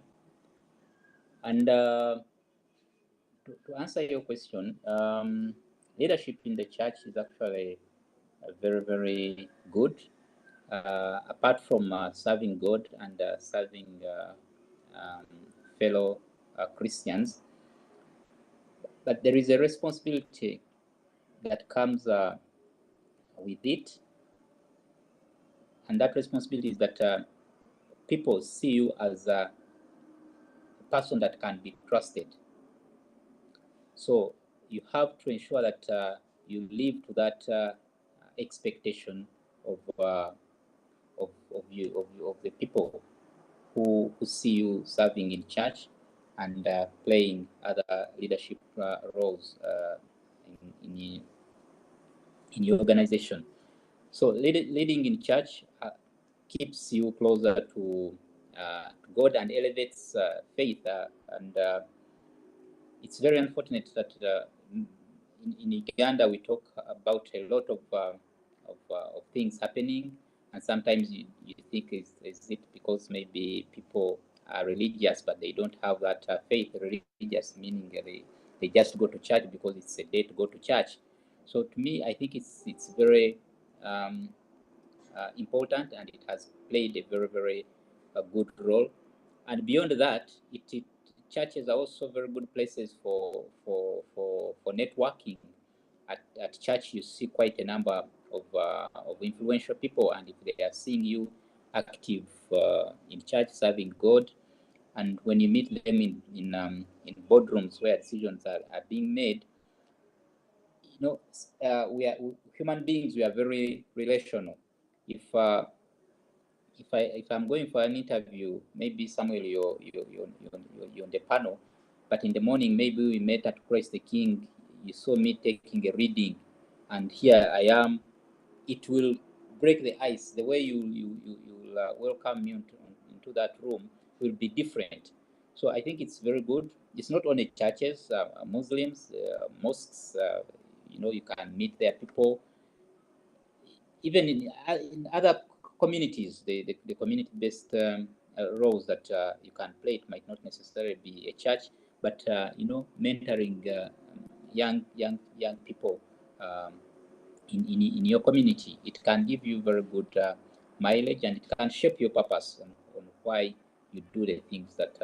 And to answer your question, leadership in the church is actually very, very good. Apart from serving God and serving fellow Christians, but there is a responsibility that comes with it, and that responsibility is that people see you as a person that can be trusted. So you have to ensure that you live to that expectation of the people who see you serving in church and playing other leadership roles in your organization. So leading in church keeps you closer to God and elevates faith. And it's very unfortunate that in Uganda we talk about a lot of things happening, and sometimes you think is it because maybe people are religious but they don't have that faith. Religious meaning they just go to church because it's a day to go to church. So to me, I think it's very important, and it has played a very, very good role. And beyond that, churches are also very good places for networking. At church, you see quite a number of influential people, and if they are seeing you active in church serving God, and when you meet them in boardrooms where decisions are being made, we are human beings. We are very relational. If I'm going for an interview, maybe Samuel, you're on the panel, but in the morning maybe we met at Christ the King. You saw me taking a reading, and here I am. It will break the ice. The way you'll welcome me into that room will be different. So I think it's very good. It's not only churches, Muslims, mosques. You can meet their people. Even in other communities, the community-based roles that you can play, it might not necessarily be a church, but mentoring young people in your community, it can give you very good mileage, and it can shape your purpose on why you do the things that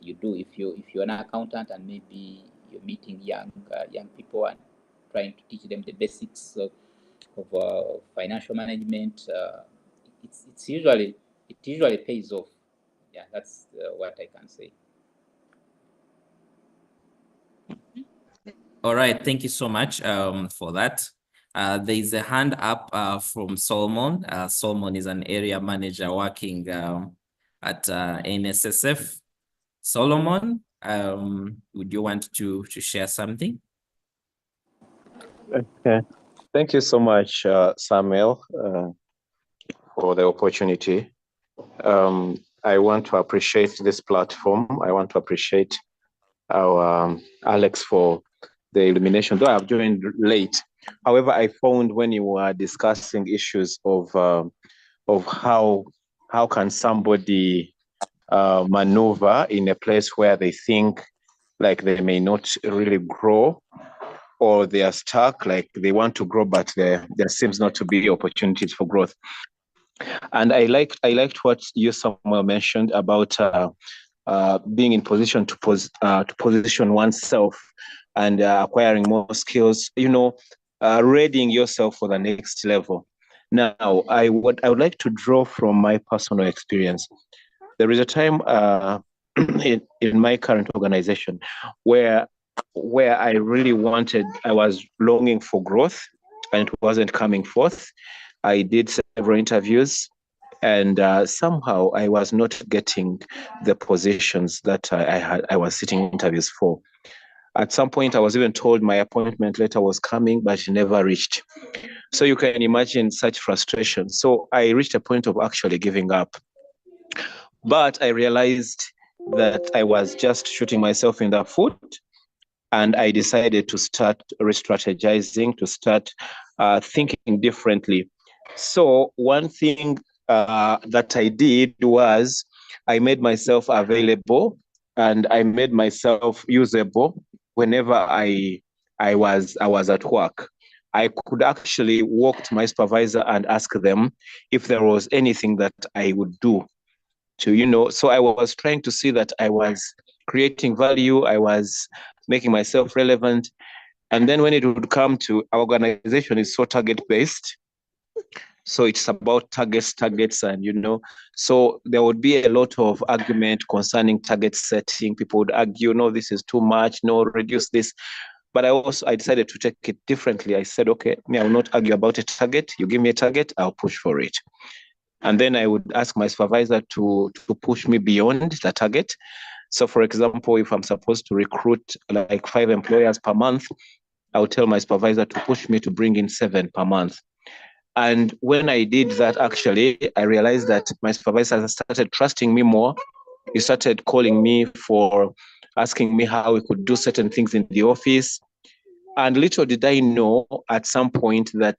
you do. If you're an accountant and maybe you're meeting young people and trying to teach them the basics of financial management, it usually pays off. Yeah, that's what I can say. All right, thank you so much for that. There is a hand up from Solomon. Solomon is an area manager working at NSSF. Solomon, would you want to share something? Okay. Thank you so much, Samuel, for the opportunity. I want to appreciate this platform. I want to appreciate our Alex for the illumination, though I've joined late. However, I found when you were discussing issues of how can somebody maneuver in a place where they think like they may not really grow, or they are stuck, like they want to grow, but there seems not to be opportunities for growth. And I liked what you, Samuel, mentioned about being in position to position oneself and acquiring more skills, readying yourself for the next level. Now, I would like to draw from my personal experience. There is a time in my current organization where I really I was longing for growth, and it wasn't coming forth. I did several interviews, and somehow I was not getting the positions that I was sitting interviews for. At some point, I was even told my appointment letter was coming, but it never reached. So you can imagine such frustration. So I reached a point of actually giving up. But I realized that I was just shooting myself in the foot, and I decided to start re-strategizing, to start thinking differently. So one thing that I did was I made myself available, and I made myself usable whenever I was at work. I could actually walk to my supervisor and ask them if there was anything that I would do to, so I was trying to see that I was creating value, I was making myself relevant. And then when it would come to our organization is so target-based, so it's about targets, and so there would be a lot of argument concerning target setting. People would argue, no, this is too much, no, reduce this. But I decided to take it differently. I said, okay, I will not argue about a target. You give me a target, I'll push for it. And then I would ask my supervisor to push me beyond the target. So for example, if I'm supposed to recruit like 5 employers per month, I would tell my supervisor to push me to bring in 7 per month. And when I did that, actually, I realized that my supervisor started trusting me more. He started calling me for asking me how we could do certain things in the office. And little did I know at some point that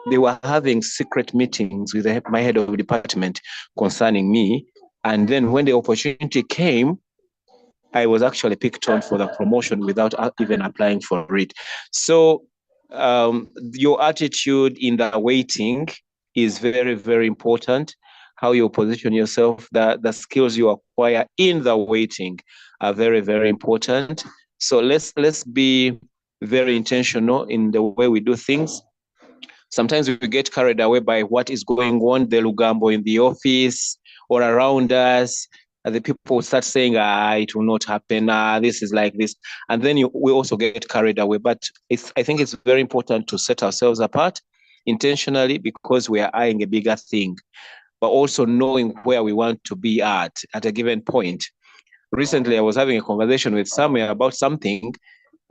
they were having secret meetings with my head of department concerning me. And then when the opportunity came, I was actually picked on for the promotion without even applying for it. So your attitude in the waiting is very, very important. How you position yourself, the skills you acquire in the waiting are very, very important. So let's be very intentional in the way we do things. Sometimes we get carried away by what is going on, the Lugambo in the office or around us. And the people start saying, it will not happen. This is like this. And then we also get carried away. But I think it's very important to set ourselves apart intentionally, because we are eyeing a bigger thing, but also knowing where we want to be at a given point. Recently, I was having a conversation with Samuel about something,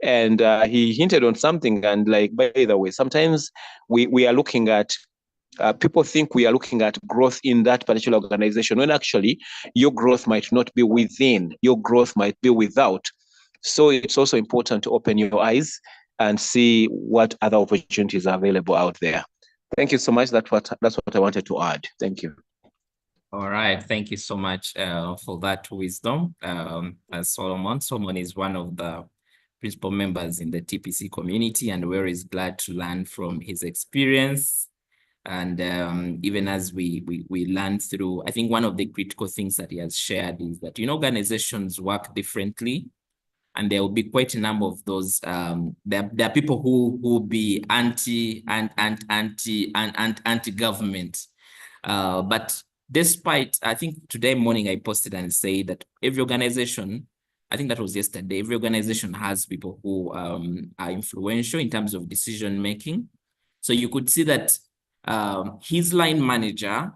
and he hinted on something. And like, by the way, sometimes we are looking at people think we are looking at growth in that particular organization, when actually your growth might not be within, your growth might be without. So it's also important to open your eyes and see what other opportunities are available out there. Thank you so much. That's what I wanted to add. Thank you. All right. Thank you so much for that wisdom. Solomon. Solomon is one of the principal members in the TPC community, and we're always glad to learn from his experience. And even as we learn through, I think one of the critical things that he has shared is that, organizations work differently. And there will be quite a number of those. There are people who will be anti-government. But despite, I think today morning I posted and said that every organization, I think that was yesterday, every organization has people who are influential in terms of decision making. So you could see that his line manager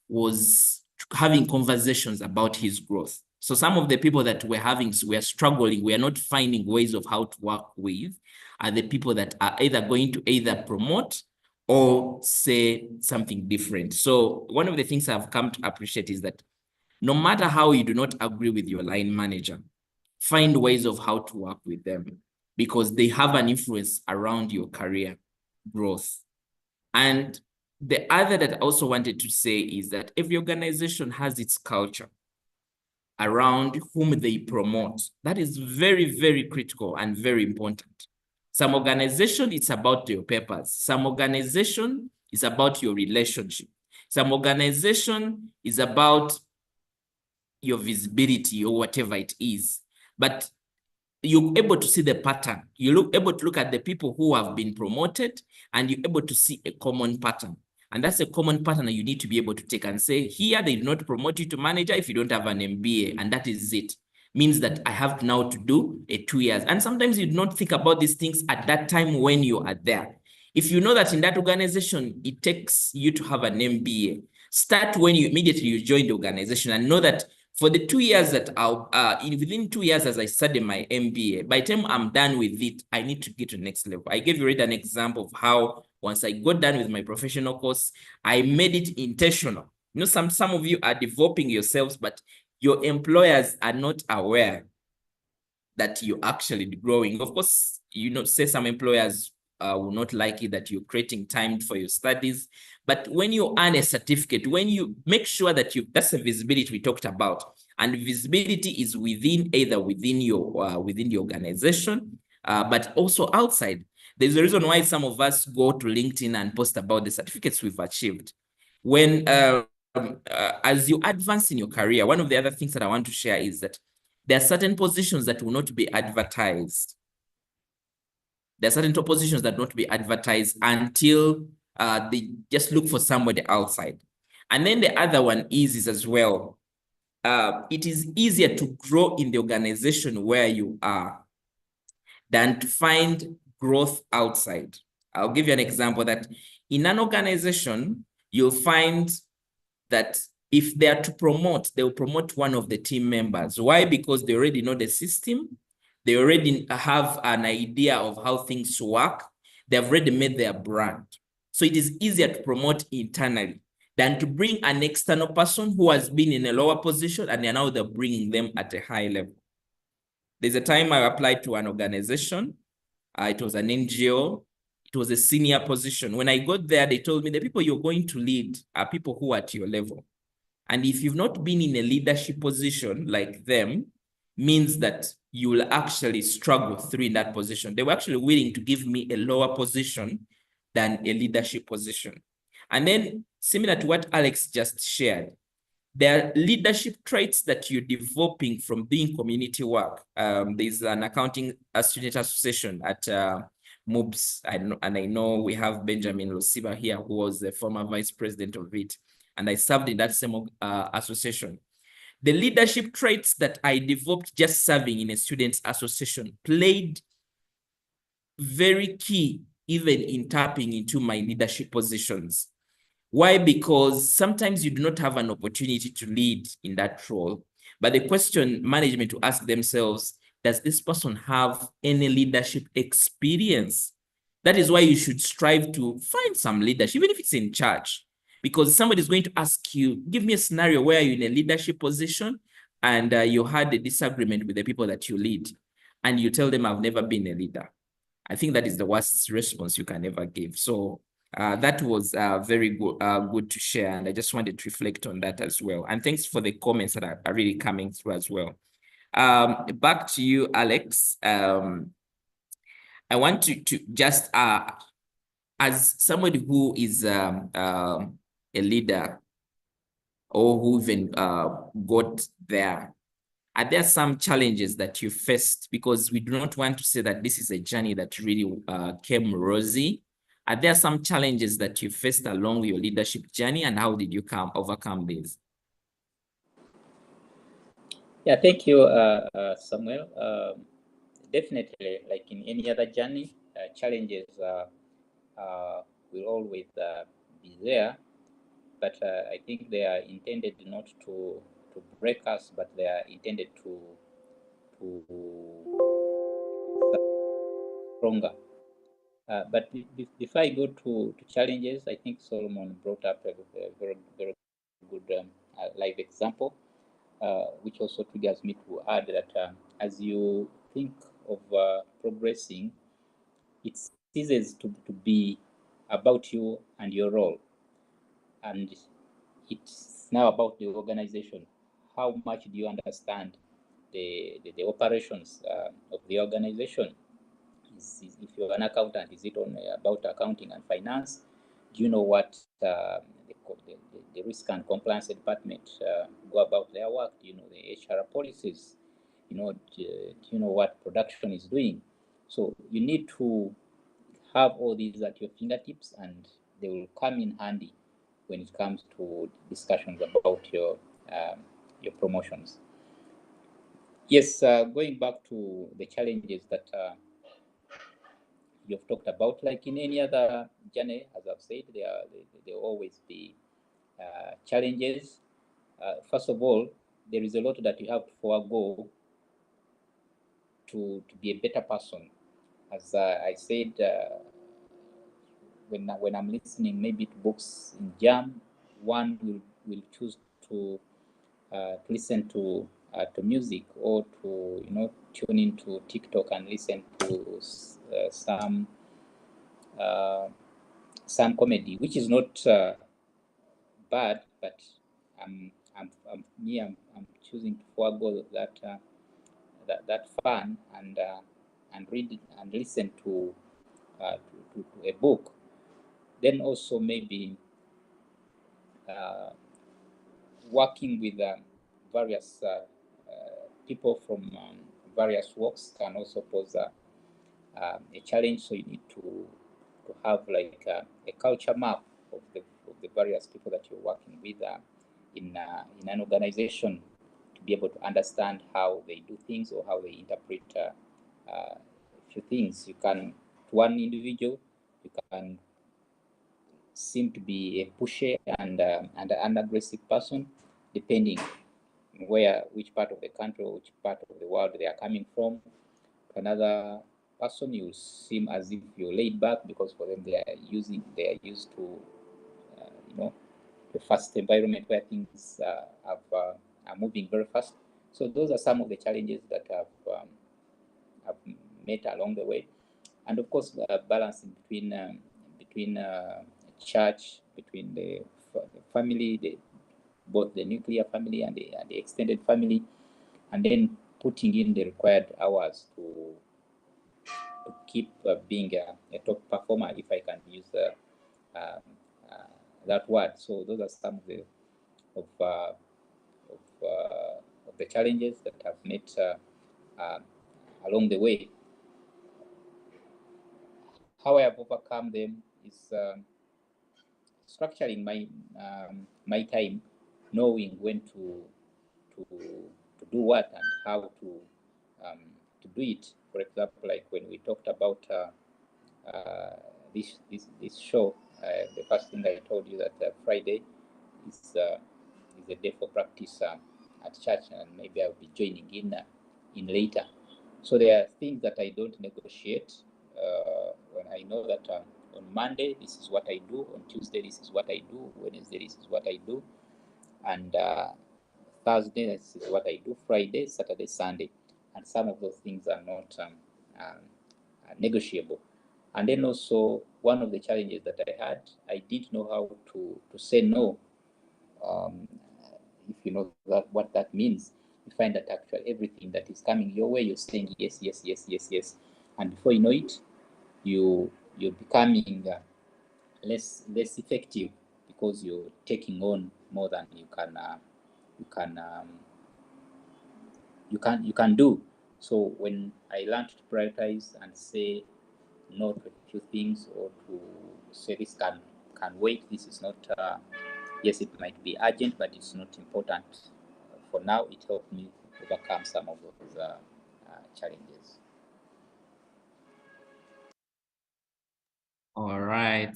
was having conversations about his growth. So some of the people that we're struggling, we are not finding ways of how to work with, are the people that are either going to either promote or say something different. So one of the things I've come to appreciate is that no matter how you do not agree with your line manager, find ways of how to work with them, because they have an influence around your career growth. And the other that I also wanted to say is that every organization has its culture around whom they promote. That is very, very critical and very important. Some organization, it's about your papers. Some organization is about your relationship. Some organization is about your visibility or whatever it is. But you're able to see the pattern. You're able to look at the people who have been promoted, and you're able to see a common pattern. And that's a common pattern that you need to be able to take and say, here, they do not promote you to manager if you don't have an MBA, and that is it. Means that I have now to do a 2 years. And sometimes you do not think about these things at that time when you are there. If you know that in that organization, it takes you to have an MBA, start when you immediately join the organization, and know that for the 2 years that within 2 years as I study my MBA, by the time I'm done with it, I need to get to the next level. I gave you already an example of how once I got done with my professional course, I made it intentional. Some of you are developing yourselves, but your employers are not aware that you're actually growing. Of course, say some employers will not like it that you're creating time for your studies. But when you earn a certificate, when you make sure that that's the visibility we talked about, and visibility is either within the organization, but also outside. There's a reason why some of us go to LinkedIn and post about the certificates we've achieved. When as you advance in your career, one of the other things that I want to share is that there are certain positions that will not be advertised. There are certain positions that will not be advertised until they just look for somebody outside. And then the other one is as well, it is easier to grow in the organization where you are than to find growth outside. I'll give you an example that in an organization, you'll find that if they are to promote, they will promote one of the team members. Why? Because they already know the system. They already have an idea of how things work. They've already made their brand. So it is easier to promote internally than to bring an external person who has been in a lower position and now they're bringing them at a high level. There's a time I applied to an organization. It was an NGO. It was a senior position. When I got there, they told me the people you're going to lead are people who are at your level. And if you've not been in a leadership position like them, means that you will actually struggle through in that position. They were actually willing to give me a lower position than a leadership position. And then similar to what Alex just shared, there are leadership traits that you're developing from doing community work. There's an accounting student association at MOOBS, and I know we have Benjamin Losiba here, who was the former vice president of it, and I served in that same association. The leadership traits that I developed just serving in a students' association played very key even in tapping into my leadership positions. Why? Because sometimes you do not have an opportunity to lead in that role. But the question management to ask themselves, does this person have any leadership experience? That is why you should strive to find some leadership, even if it's in church. Because somebody's going to ask you, give me a scenario where you're in a leadership position and you had a disagreement with the people that you lead, and you tell them, I've never been a leader. I think that is the worst response you can ever give. So that was very good to share. And I just wanted to reflect on that as well. And thanks for the comments that are really coming through as well. Back to you, Alex. I want to just, as somebody who is a leader or who even got there, are there some challenges that you faced? Because we do not want to say that this is a journey that really came rosy. Are there some challenges that you faced along your leadership journey, and how did you overcome these? Yeah, thank you, Samuel. Definitely, like in any other journey, challenges will always be there, but I think they are intended not to break us, but they are intended to stronger. But before I go to challenges, I think Solomon brought up a very, very good live example, which also triggers me to add that as you think of progressing, it ceases to be about you and your role. And it's now about the organization. How much do you understand the operations of the organization? If you're an accountant, is it only about accounting and finance? Do you know what the risk and compliance department go about their work? Do you know the HR policies? Do you know what production is doing? So you need to have all these at your fingertips, and they will come in handy when it comes to discussions about your promotions. Yes, going back to the challenges that you've talked about, like in any other journey, as I've said, there will always be challenges. First of all, there is a lot that you have to forego to be a better person. As I said, when I'm listening maybe to books in Jam, one will choose to listen to music, or to tune into TikTok and listen to some comedy, which is not bad, but I'm choosing to forego that fun and read and listen to a book. Then also maybe working with various people from various walks can also pose a challenge. So you need to have like a culture map of the various people that you're working with in an organization, to be able to understand how they do things or how they interpret a few things. You can, to one individual, you can seem to be a pushy and an aggressive person, depending which part of the country or which part of the world they are coming from. To another person, you seem as if you're laid back, because for them they are used to the fast environment where things are moving very fast. So those are some of the challenges that I've met along the way, and of course balancing between church, between the family, both the nuclear family and the extended family, and then putting in the required hours to keep being a top performer, if I can use that word. So those are some of the challenges that I've met along the way. How I have overcome them is structuring my time, knowing when to do what and how to do it. For example, like when we talked about this show, the first thing I told you that Friday is a day for practice at church, and maybe I'll be joining in later. So there are things that I don't negotiate when I know that on Monday, this is what I do. On Tuesday, this is what I do. Wednesday, this is what I do. And Thursday, this is what I do. Friday, Saturday, Sunday. And some of those things are not negotiable. And then also, one of the challenges that I had, I didn't know how to say no. If you know what that means, you find that actually everything that is coming your way, you're saying yes, yes, yes, yes, yes. And before you know it, you're becoming less effective because you're taking on more than you can do. So when I learned to prioritize and say no to a few things, or to say this can wait, this is not yes, it might be urgent, but it's not important for now, it helped me overcome some of those challenges. All right.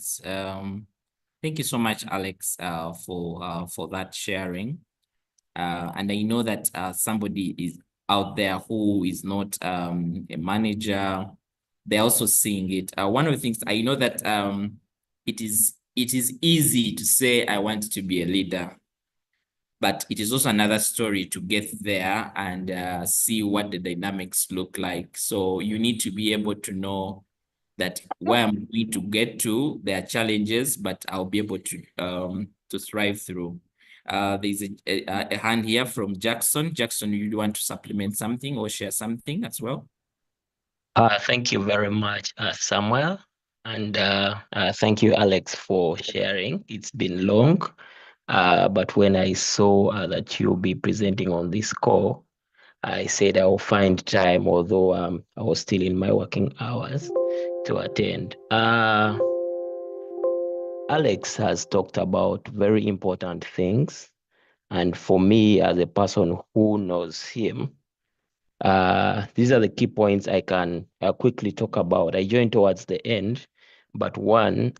Thank you so much, Alex, for that sharing. And I know that somebody is out there who is not a manager. They're also seeing it. One of the things I know that it is easy to say I want to be a leader, but it is also another story to get there and see what the dynamics look like. So you need to be able to know that where I'm going to get to, there are challenges, but I'll be able to thrive through. There's a hand here from Jackson. Jackson, you want to supplement something or share something as well? Thank you very much, Samuel. And thank you, Alex, for sharing. It's been long, but when I saw that you'll be presenting on this call, I said I'll find time, although I was still in my working hours, to attend. Alex has talked about very important things. And for me, as a person who knows him, these are the key points I can quickly talk about. I joined towards the end, but one,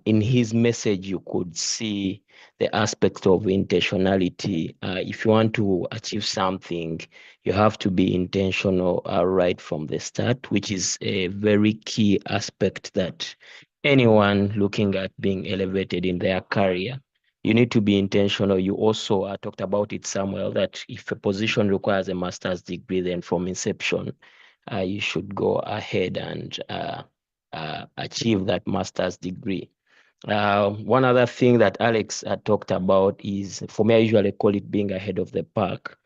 in his message, you could see the aspect of intentionality. If you want to achieve something, you have to be intentional right from the start, which is a very key aspect that anyone looking at being elevated in their career, you need to be intentional. You also talked about it, Samuel, that if a position requires a master's degree, then from inception, you should go ahead and achieve that master's degree. One other thing that Alex talked about is, for me, I usually call it being ahead of the pack.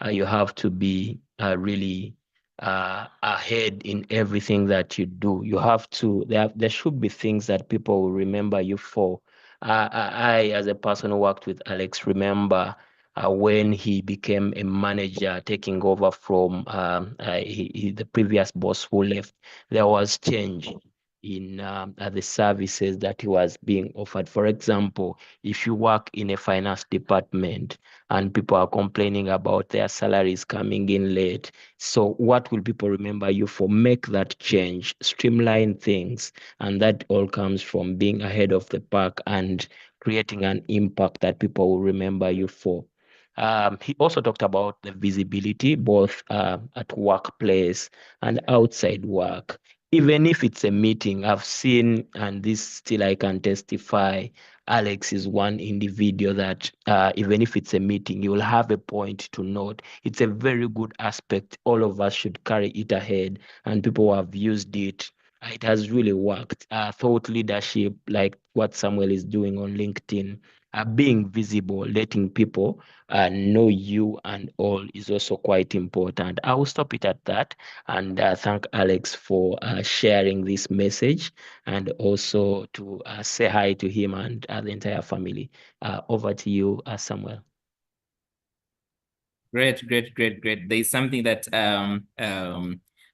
You have to be really ahead in everything that you do. You have to, there should be things that people will remember you for. I, as a person who worked with Alex, remember when he became a manager, taking over from the previous boss who left. There was change in the services that he was being offered. For example, if you work in a finance department and people are complaining about their salaries coming in late, so what will people remember you for? Make that change, streamline things, and that all comes from being ahead of the pack and creating an impact that people will remember you for. He also talked about the visibility, both at workplace and outside work. Even if it's a meeting, I've seen, and this still I can testify, Alex is one individual that even if it's a meeting, you will have a point to note. It's a very good aspect. All of us should carry it ahead, and people who have used it, it has really worked. Thought leadership, like what Samuel is doing on LinkedIn, being visible, letting people know you and all is also quite important. I will stop it at that and thank Alex for sharing this message, and also to say hi to him and the entire family. Over to you, Samuel. Great. There's something that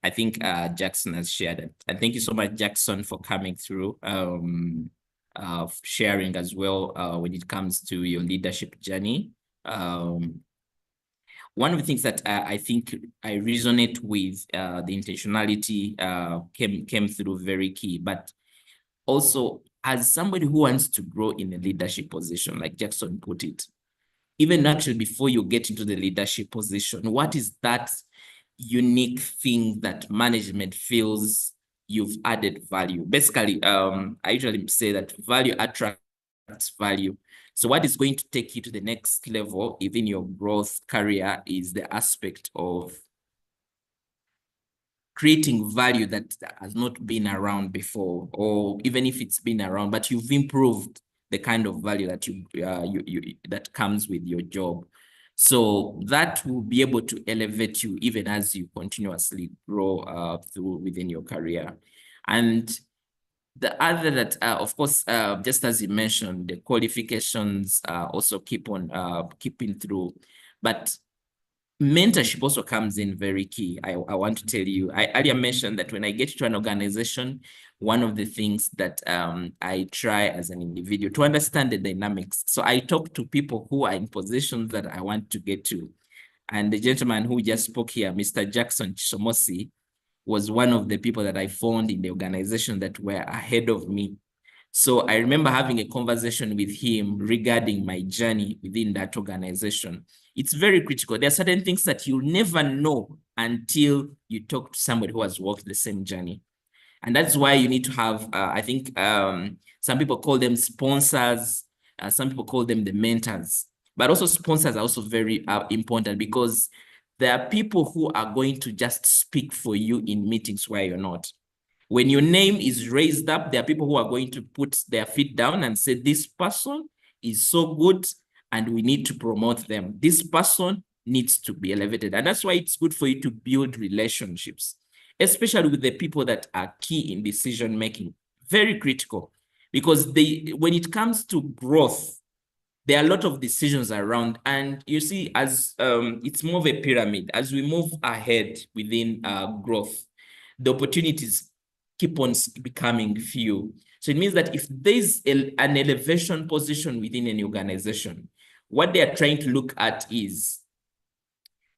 I think Jackson has shared. And thank you so much, Jackson, for coming through, sharing as well when it comes to your leadership journey. One of the things that I think I resonate with, the intentionality came through very key, but also as somebody who wants to grow in a leadership position, like Jackson put it, even actually before you get into the leadership position, what is that unique thing that management feels you've added value. Basically, I usually say that value attracts value. So what is going to take you to the next level within your growth career is the aspect of creating value that has not been around before, or even if it's been around, but you've improved the kind of value that that comes with your job. So that will be able to elevate you even as you continuously grow through within your career. And the other that, of course, just as you mentioned, the qualifications also keep on keeping through, but mentorship also comes in very key. I want to tell you, I earlier mentioned that when I get to an organization, one of the things that I try as an individual to understand the dynamics. So I talk to people who are in positions that I want to get to. And the gentleman who just spoke here, Mr. Jackson Chisomosi, was one of the people that I found in the organization that were ahead of me. So I remember having a conversation with him regarding my journey within that organization. It's very critical. There are certain things that you'll never know until you talk to somebody who has walked the same journey. And that's why you need to have, I think some people call them sponsors, some people call them the mentors. But also sponsors are also very important, because there are people who are going to just speak for you in meetings where you're not. When your name is raised up, there are people who are going to put their feet down and say, this person is so good and we need to promote them. This person needs to be elevated. And that's why it's good for you to build relationships, especially with the people that are key in decision making. Very critical, because when it comes to growth, there are a lot of decisions around, and you see, as it's more of a pyramid. As we move ahead within growth, the opportunities keep on becoming few. So it means that if there's an elevation position within an organization, what they are trying to look at is,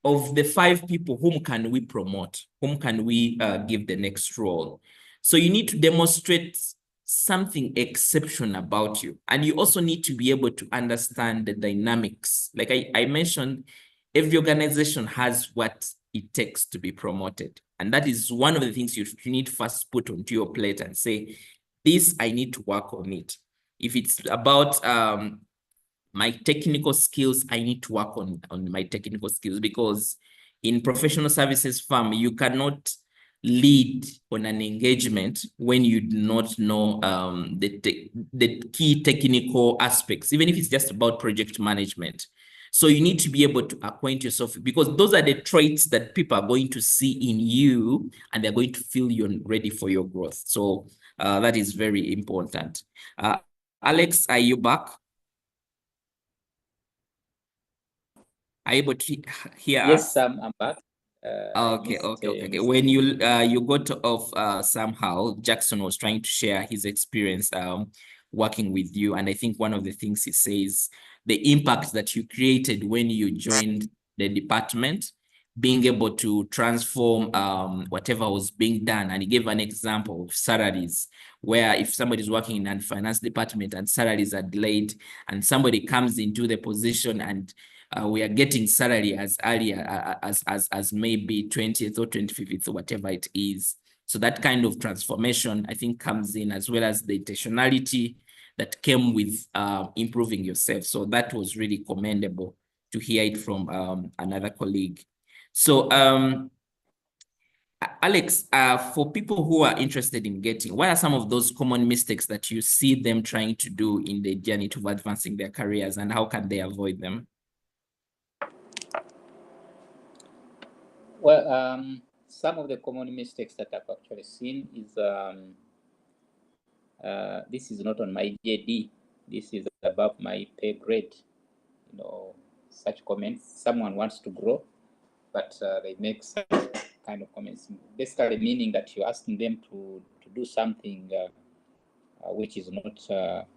of the 5 people, whom can we promote? Whom can we give the next role? So you need to demonstrate something exceptional about you. And you also need to be able to understand the dynamics. Like I mentioned, every organization has what it takes to be promoted. And that is one of the things you need first put onto your plate and say, this, I need to work on it. If it's about my technical skills, I need to work on my technical skills, because in professional services firm, you cannot lead on an engagement when you do not know the key technical aspects, even if it's just about project management. So you need to be able to acquaint yourself, because those are the traits that people are going to see in you, and they're going to feel you're ready for your growth. So that is very important. Alex, are you back? Are you able to hear us? Yes, Sam, I'm back. Okay. When you got off somehow, Jackson was trying to share his experience working with you, and I think one of the things he says, the impact that you created when you joined the department, being able to transform whatever was being done. And he gave an example of salaries, where if somebody is working in the finance department and salaries are delayed, and somebody comes into the position and we are getting salary as early as maybe 20th or 25th or whatever it is. So that kind of transformation, I think, comes in, as well as the intentionality that came with improving yourself. So that was really commendable to hear it from another colleague. So Alex, for people who are interested in getting, what are some of those common mistakes that you see them trying to do in the journey to advancing their careers, and how can they avoid them? Well, some of the common mistakes that I've actually seen is this is not on my JD. This is above my pay grade. You know, such comments. Someone wants to grow, but they make such kind of comments. Basically, meaning that you're asking them to do something which is not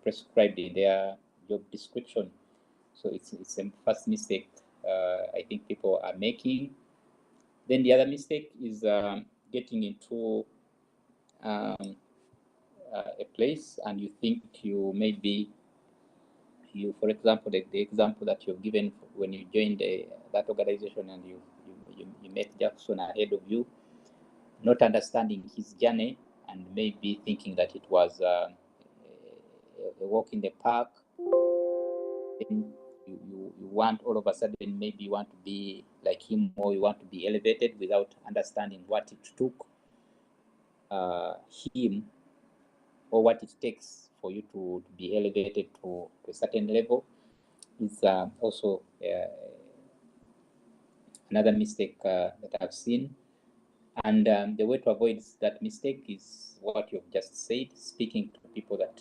prescribed in their job description. So it's a first mistake I think people are making. Then the other mistake is getting into a place, and you think you maybe, for example, the example that you've given when you joined that organization, and you met Jackson ahead of you, not understanding his journey maybe thinking that it was a walk in the park. Then you want all of a sudden, maybe you want to be like him, or you want to be elevated without understanding what it took him, or what it takes for you to be elevated to a certain level, is also another mistake that I've seen. And the way to avoid that mistake is what you've just said, speaking to people that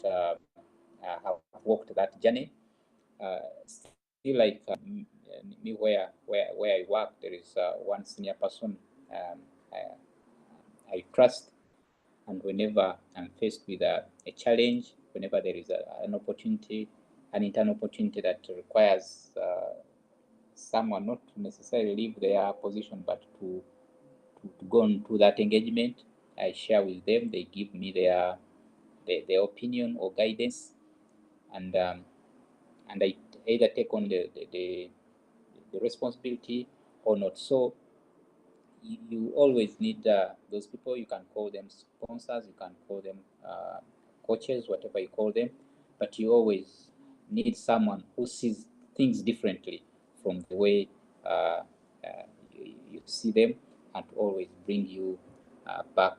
have walked that journey. Still, like me, where I work, there is one senior person I trust, and whenever I'm faced with a challenge, whenever there is an opportunity, an internal opportunity that requires someone not to necessarily leave their position, but to go into that engagement, I share with them. They give me their opinion or guidance, and I either take on the responsibility or not. So you always need those people. You can call them sponsors, you can call them coaches, whatever you call them, but you always need someone who sees things differently from the way you see them, and to always bring you back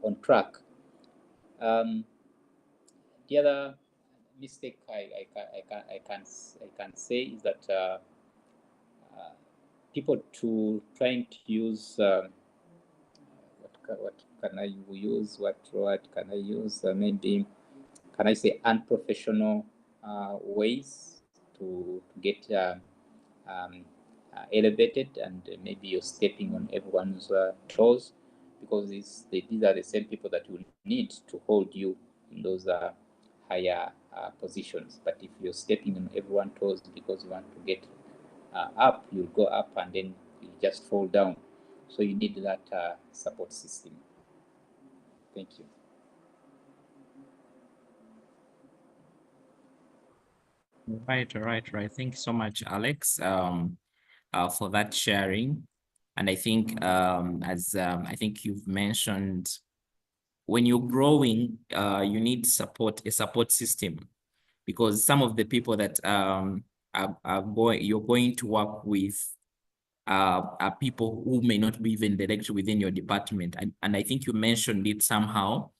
on track. The other mistake I can say is that people trying to use what can I use? What word can I use? Maybe can I say unprofessional ways to get elevated, and maybe you're stepping on everyone's toes, because these are the same people that you need to hold you in those higher positions. But if you're stepping on everyone's toes because you want to get up, you'll go up and then you just fall down. So you need that support system. Thank you. Right. Thank you so much, Alex, for that sharing. And I think, as I think you've mentioned, when you're growing, you need a support system, because some of the people that you're going to work with are people who may not be even directly within your department. And I think you mentioned it somehow.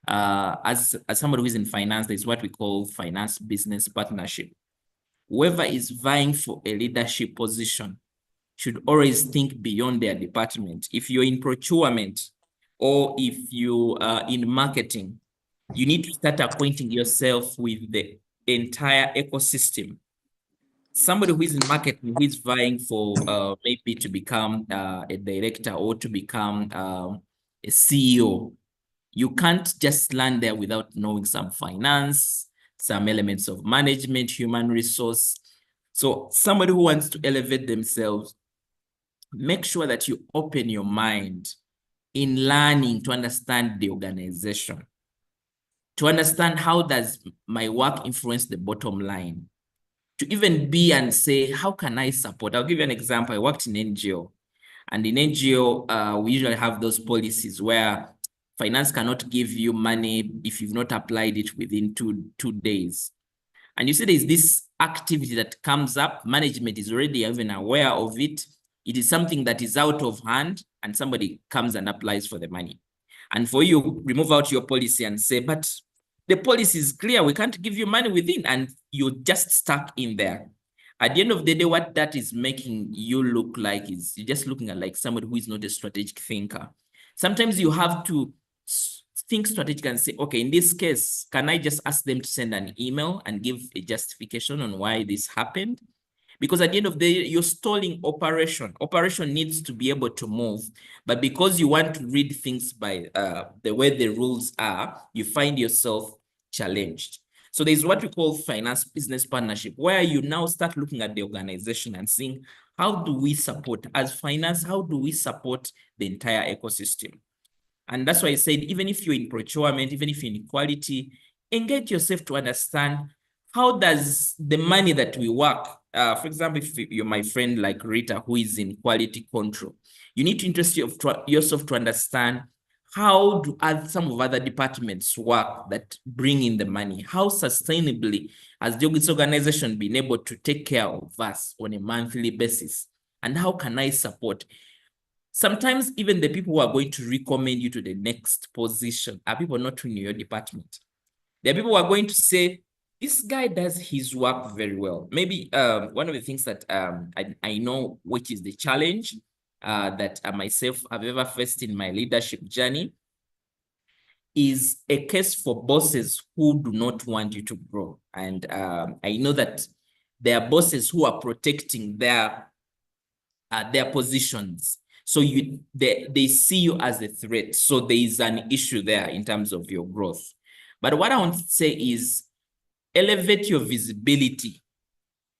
As somebody who is in finance, there's what we call finance business partnership. Whoever is vying for a leadership position should always think beyond their department. If you're in procurement, or if you are in marketing, you need to start acquainting yourself with the entire ecosystem. Somebody who is in marketing, who is vying for maybe to become a director or to become a CEO, you can't just land there without knowing some finance, some elements of management, human resource. So somebody who wants to elevate themselves, make sure that you open your mind in learning to understand the organization, to understand how does my work influence the bottom line, to even be and say, how can I support? I'll give you an example. I worked in NGO, and in NGO, we usually have those policies where finance cannot give you money if you've not applied it within two days. And you see there's this activity that comes up, management is already even aware of it. It is something that is out of hand, and somebody comes and applies for the money. And for you, remove out your policy and say, but the policy is clear, we can't give you money within, and you're just stuck in there. At the end of the day, what that is making you look like is you're just looking at like somebody who is not a strategic thinker. Sometimes you have to think strategic and say, okay, in this case, can I just ask them to send an email and give a justification on why this happened? Because at the end of the day, you're stalling operation. Operation needs to be able to move, but because you want to read things by the way the rules are, you find yourself challenged. So there's what we call finance business partnership, where you now start looking at the organization and seeing, how do we support, as finance, how do we support the entire ecosystem? And that's why I said, even if you're in procurement, even if you're in quality, engage yourself to understand how does the money that we work, for example, if you're my friend like Rita, who is in quality control, you need to interest yourself to understand how do some of other departments work that bring in the money? How sustainably has this organization been able to take care of us on a monthly basis? And how can I support? Sometimes even the people who are going to recommend you to the next position are people not in your department. There are people who are going to say, this guy does his work very well. Maybe one of the things that I know, which is the challenge that I myself have ever faced in my leadership journey, is a case for bosses who do not want you to grow. And I know that there are bosses who are protecting their positions. So they see you as a threat. So there is an issue there in terms of your growth. But what I want to say is elevate your visibility,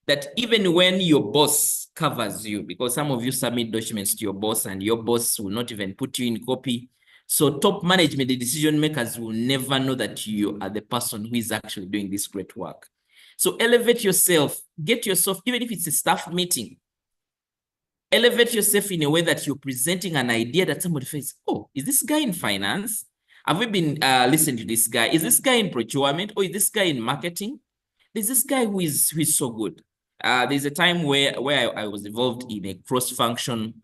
that even when your boss covers you, because some of you submit documents to your boss and your boss will not even put you in copy. So top management, the decision makers, will never know that you are the person who is actually doing this great work. So elevate yourself, get yourself, even if it's a staff meeting, elevate yourself in a way that you're presenting an idea that somebody says, oh, is this guy in finance? Have we been listening to this guy? Is this guy in procurement? Or is this guy in marketing? There's this guy who is so good. There's a time where I was involved in a cross-function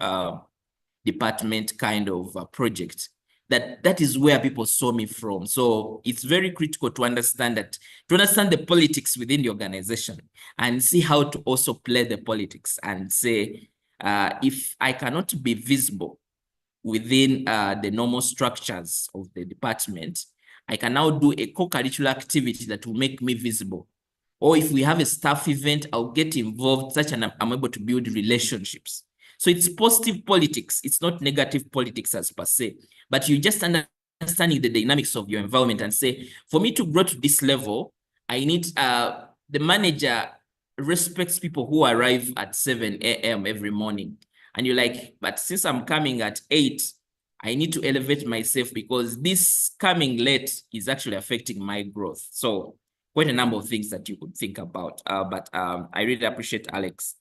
department kind of project. That is where people saw me from. So it's very critical to understand the politics within the organization and see how to also play the politics and say, if I cannot be visible within the normal structures of the department, I can now do a co-curricular activity that will make me visible. Or if we have a staff event, I'll get involved such that I'm able to build relationships. So it's positive politics. It's not negative politics as per se, but you just understanding the dynamics of your environment and say, for me to grow to this level, I need the manager respects people who arrive at 7 a.m. every morning. And you're like, but since I'm coming at 8, I need to elevate myself because this coming late is actually affecting my growth. So quite a number of things that you could think about. But I really appreciate Alex.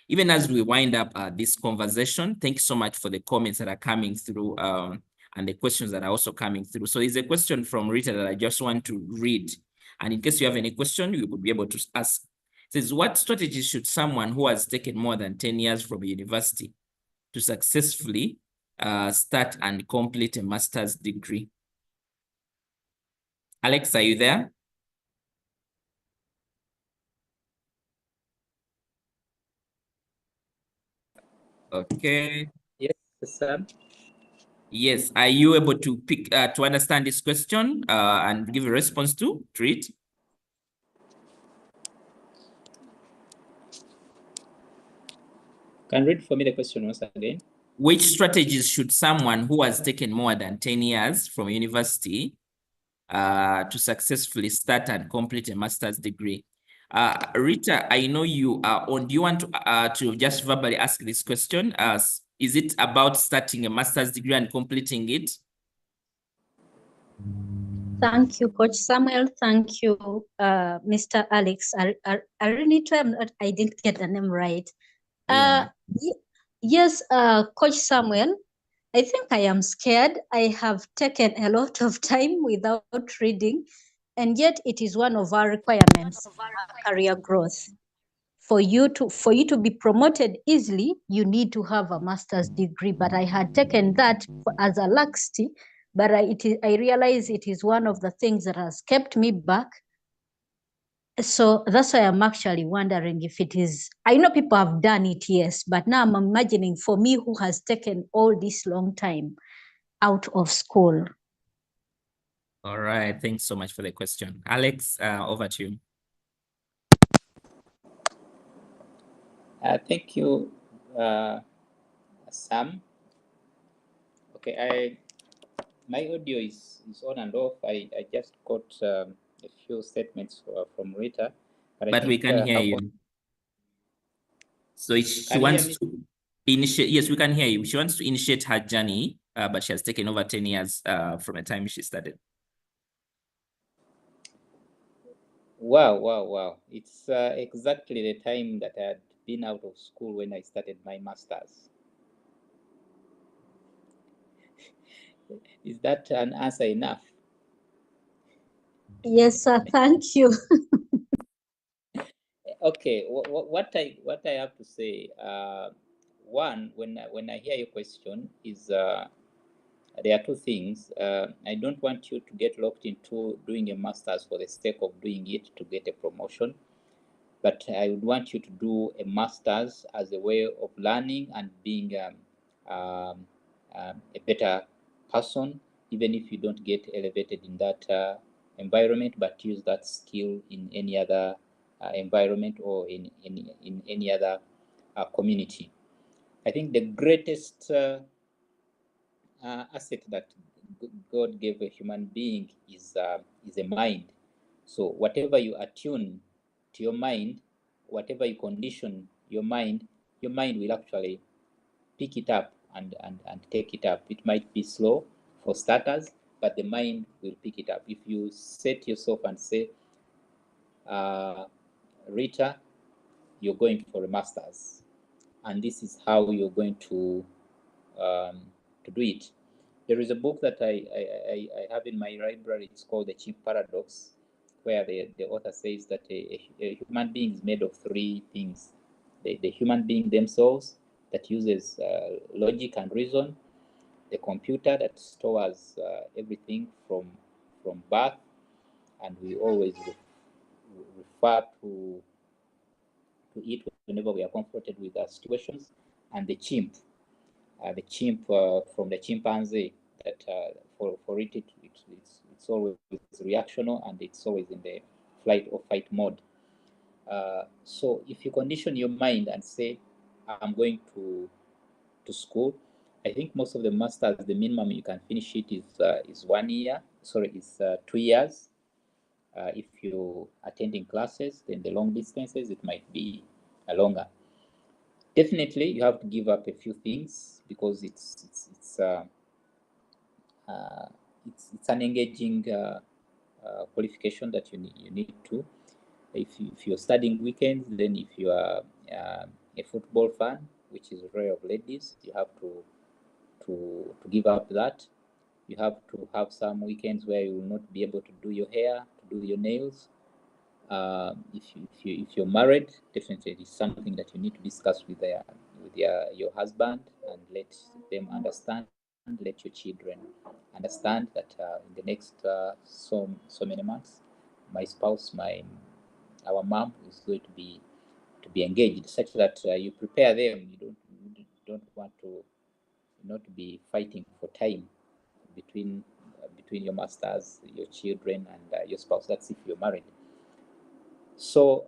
Even as we wind up this conversation, thank you so much for the comments that are coming through and the questions that are also coming through. So there's a question from Rita that I just want to read. And in case you have any question, you would be able to ask. It says, what strategies should someone who has taken more than 10 years from university to successfully start and complete a master's degree? Alex, are you there? Okay. Yes, Sam. Yes. Are you able to pick to understand this question and give a response to it? Can you read for me the question once again? Which strategies should someone who has taken more than 10 years from university to successfully start and complete a master's degree? Rita, I know you are on. Do you want to just verbally ask this question? Is it about starting a master's degree and completing it? Thank you, Coach Samuel. Thank you, Mr. Alex. Arinaitwe, I didn't get the name right. Yeah. Yes, Coach Samuel, I think I am scared. I have taken a lot of time without reading, and yet it is one of our requirements for career growth. For you to be promoted easily, you need to have a master's degree. But I had taken that as a laxity, but I realize it is one of the things that has kept me back. So that's why I'm actually wondering if it is, I know people have done it, yes, but now I'm imagining for me who has taken all this long time out of school. All right. Thanks so much for the question. Alex, over to you. Thank you, Sam. Okay, my audio is on and off. I just got a few statements from Rita. But we can hear you. So she wants to initiate. Yes, we can hear you. She wants to initiate her journey, but she has taken over 10 years from the time she started. Wow. It's exactly the time that I had been out of school when I started my master's. Is that an answer enough? Yes, sir. Thank you. Okay, what I have to say, one, when I hear your question is, there are two things. I don't want you to get locked into doing a master's for the sake of doing it to get a promotion, but I would want you to do a master's as a way of learning and being a better person, even if you don't get elevated in that environment, but use that skill in any other environment or in any other community. I think the greatest asset that God gave a human being is a mind. So whatever you attune to your mind, whatever you condition your mind will actually pick it up and take it up. It might be slow for starters, but the mind will pick it up. If you set yourself and say, Rita, you're going for a master's, and this is how you're going to do it. There is a book that I have in my library. It's called The Chimp Paradox, where the author says that a human being is made of three things: the human being themselves that uses logic and reason, the computer that stores everything from birth, and we always refer to it whenever we are confronted with situations, and the chimp from the chimpanzee that for it it's always reactional, and it's always in the flight or fight mode. So if you condition your mind and say, I'm going to school, I think most of the masters, the minimum you can finish it is 1 year. Sorry, it's 2 years. If you're attending classes, then the long distances, it might be longer. Definitely, you have to give up a few things because it's an engaging qualification that you need to. If you're studying weekends, then if you are a football fan, which is rare of ladies, you have to give up that. You have to have some weekends where you will not be able to do your hair, to do your nails. If you're married, definitely it's something that you need to discuss with your husband and let them understand. Let your children understand that in the next so many months, my spouse, our mom is going to be engaged, such that you prepare them. You don't want to not be fighting for time between your masters, your children, and your spouse. That's if you're married. So,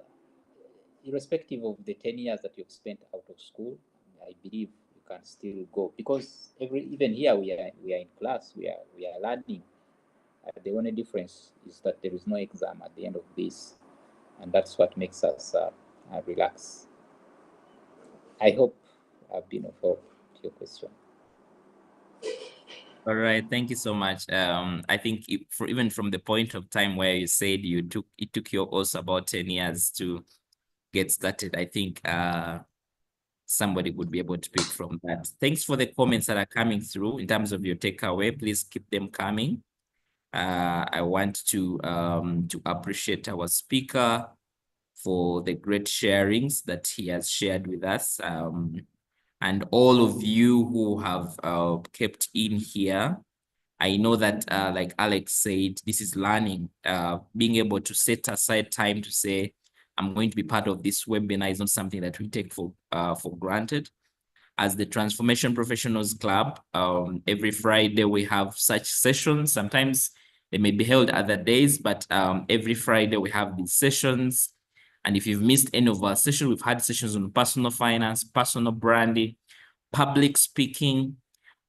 irrespective of the 10 years that you've spent out of school, I believe you can still go, because even here we are in class, we are learning. The only difference is that there is no exam at the end of this, and that's what makes us relax. I hope I've been of help to your question. All right, thank you so much. I think even from the point of time where you said it took you also about 10 years to get started, I think somebody would be able to pick from that. Thanks for the comments that are coming through in terms of your takeaway. Please keep them coming. I want to appreciate our speaker for the great sharings that he has shared with us. And all of you who have kept in here. I know that, like Alex said, this is learning. Being able to set aside time to say, I'm going to be part of this webinar is not something that we take for granted. As the Transformation Professionals Club, every Friday we have such sessions. Sometimes they may be held other days, but every Friday we have these sessions. And if you've missed any of our sessions, we've had sessions on personal finance, personal branding, public speaking.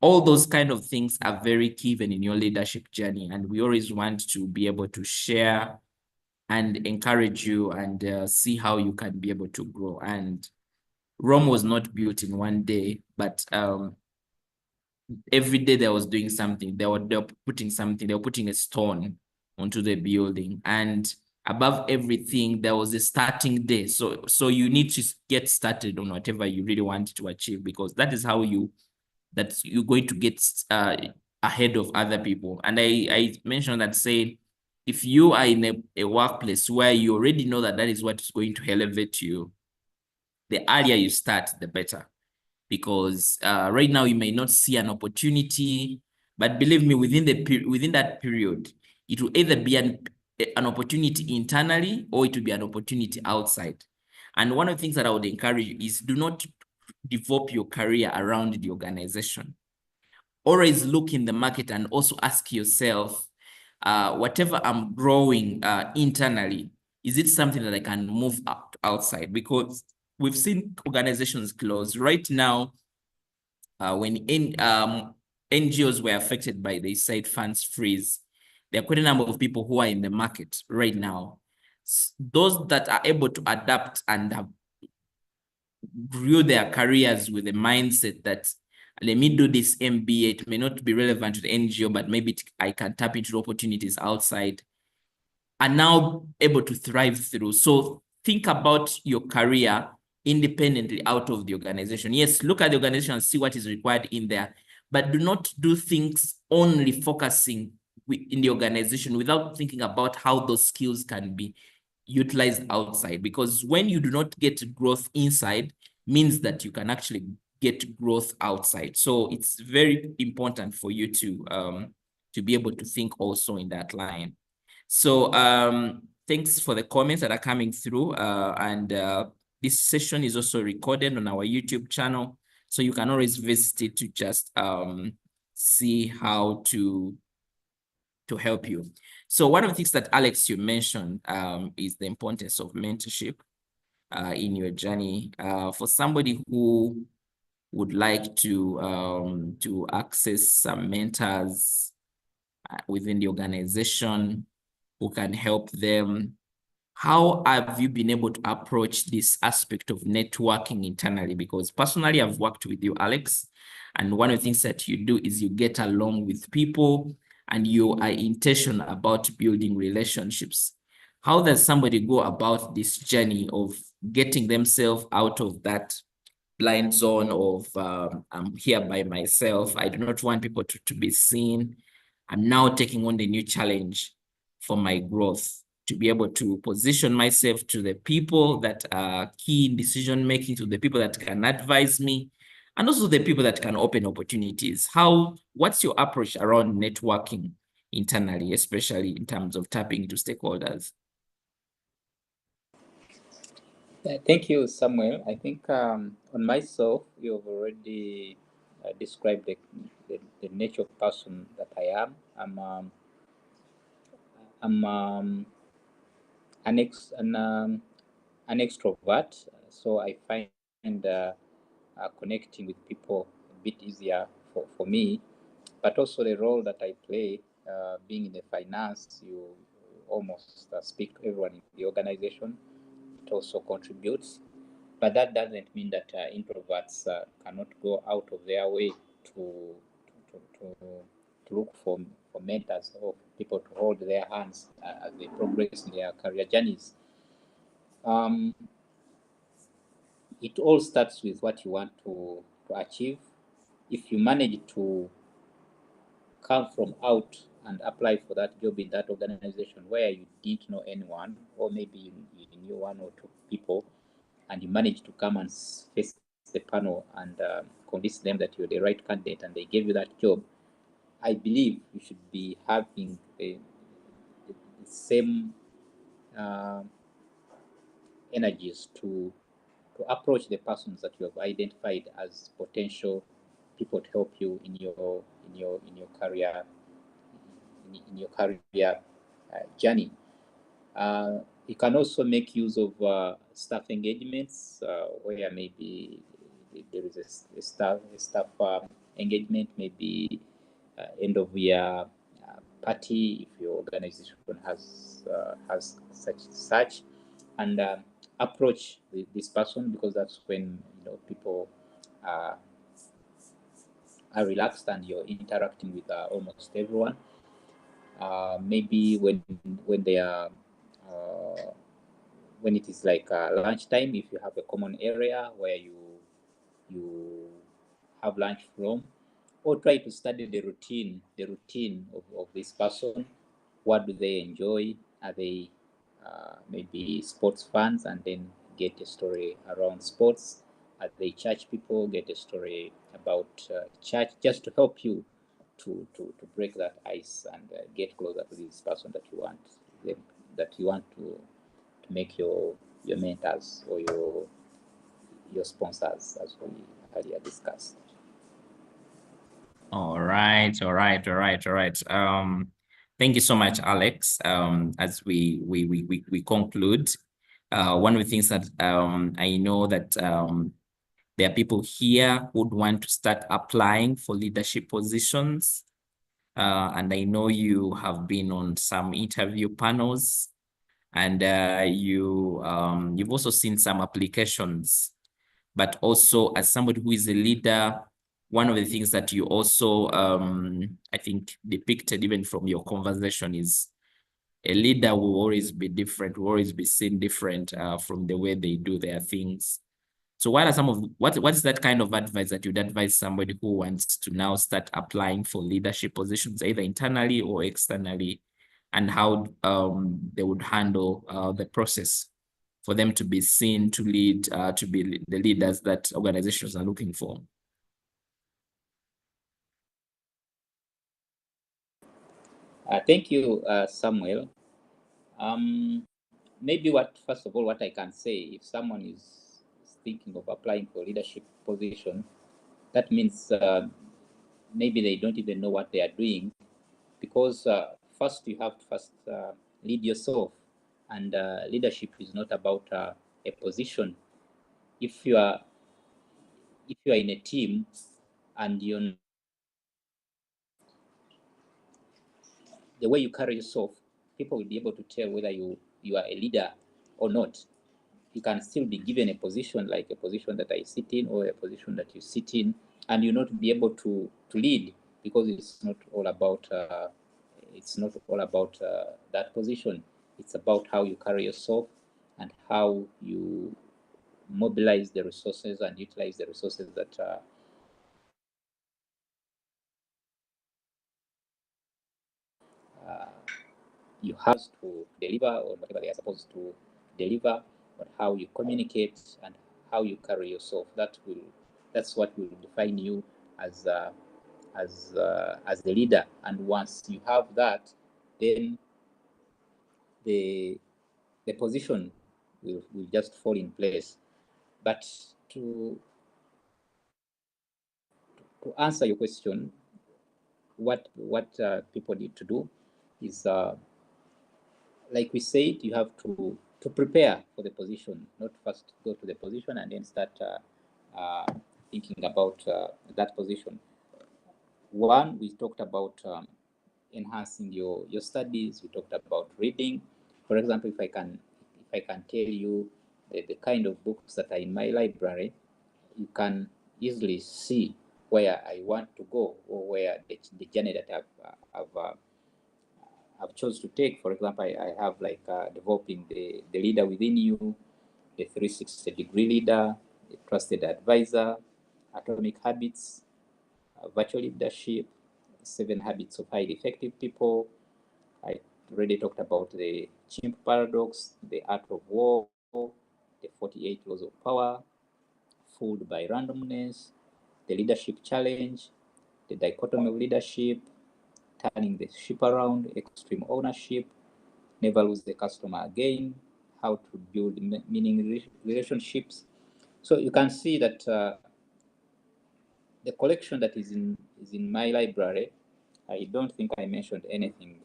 All those kind of things are very key even in your leadership journey. And we always want to be able to share and encourage you and see how you can be able to grow. And Rome was not built in one day, but every day they was doing something. They were putting something, they were putting a stone onto the building. And above everything, there was a starting day. So you need to get started on whatever you really want to achieve, because that is how you're going to get ahead of other people. And I mentioned that, saying, if you are in a workplace where you already know that is what is going to elevate you, the earlier you start, the better. Because right now you may not see an opportunity, but believe me, within that period, it will either be an opportunity internally, or it will be an opportunity outside. And one of the things that I would encourage you is, do not develop your career around the organization. Always look in the market and also ask yourself, whatever I'm growing internally, is it something that I can move up outside? Because we've seen organizations close. Right now, when NGOs were affected by the side funds freeze, there are quite a number of people who are in the market right now. Those that are able to adapt and have grew their careers with the mindset that, let me do this MBA, it may not be relevant to the NGO, but maybe I can tap into opportunities outside, are now able to thrive through. So think about your career independently out of the organization. Yes, look at the organization and see what is required in there, but do not do things only focusing in the organization without thinking about how those skills can be utilized outside. Because when you do not get growth inside, means that you can actually get growth outside. So it's very important for you to be able to think also in that line. So thanks for the comments that are coming through. This session is also recorded on our YouTube channel, so you can always visit it to just see how to help you. So one of the things that, Alex, you mentioned is the importance of mentorship in your journey. For somebody who would like to access some mentors within the organization who can help them, how have you been able to approach this aspect of networking internally? Because personally, I've worked with you, Alex, and one of the things that you do is you get along with people and you are intentional about building relationships. How does somebody go about this journey of getting themselves out of that blind zone of I'm here by myself, I do not want people to be seen, I'm now taking on the new challenge for my growth, to be able to position myself to the people that are key in decision making, to the people that can advise me, and also the people that can open opportunities? What's your approach around networking internally, especially in terms of tapping into stakeholders? Thank you, Samuel. I think on myself, you've already described the nature of person that I am. I'm an extrovert, so I find connecting with people a bit easier for me. But also the role that I play, being in the finance, you almost speak to everyone in the organization. It also contributes. But that doesn't mean that introverts cannot go out of their way to look for mentors or people to hold their hands as they progress in their career journeys. It all starts with what you want to achieve. If you manage to come from out and apply for that job in that organization where you didn't know anyone, or maybe you knew one or two people, and you manage to come and face the panel and convince them that you're the right candidate and they gave you that job, I believe you should be having the same energies to approach the persons that you have identified as potential people to help you in your career journey. You can also make use of staff engagements where maybe there is a staff engagement, maybe end of year party if your organization has such, and approach this person, because that's when people are relaxed and you're interacting with almost everyone. Maybe when they are when it is like lunchtime, if you have a common area where you have lunch from, or try to study the routine of this person. What do they enjoy? Are they maybe sports fans? And then get a story around sports. Are they church people? Get a story about church, just to help you to break that ice and get closer to this person that you want to make your mentors or your sponsors, as we earlier discussed. All right. Thank you so much, Alex. As we conclude, one of the things that I know that there are people here who would want to start applying for leadership positions. And I know you have been on some interview panels, and you've also seen some applications. But also, as somebody who is a leader, one of the things that you also, I think, depicted even from your conversation is a leader will always be different, will always be seen different from the way they do their things. So what are some of, what is that kind of advice that you'd advise somebody who wants to now start applying for leadership positions, either internally or externally, and how they would handle the process for them to be seen to lead, to be the leaders that organizations are looking for? Thank you, Samuel. Maybe first of all, what I can say, if someone is thinking of applying for leadership position, that means maybe they don't even know what they are doing, because first you have to lead yourself, and leadership is not about a position. If you are in a team and the way you carry yourself, people will be able to tell whether you are a leader or not. You can still be given a position like a position that I sit in or a position that you sit in, and you not be able to lead, because it's not all about that position. It's about how you carry yourself and how you mobilize the resources and utilize the resources that you have to deliver, or whatever they are supposed to deliver, but how you communicate and how you carry yourself. That's what will define you as the leader. And once you have that, then the position will just fall in place. But to answer your question, what people need to do is, like we said, you have to prepare for the position, not first go to the position and then start thinking about that position. One, we talked about enhancing your studies. We talked about reading. For example, if I can tell you the kind of books that are in my library, you can easily see where I want to go, or where the journey that I've chose to take. For example, I have like developing the leader within you, the 360-degree leader, the trusted advisor, atomic habits, virtual leadership, 7 habits of highly effective people. I already talked about the chimp paradox, the art of war, the 48 laws of power, fooled by randomness, the leadership challenge, the dichotomy of leadership, turning the ship around, extreme ownership, never lose the customer again, how to build meaning relationships. So you can see that the collection that is in my library, I don't think I mentioned anything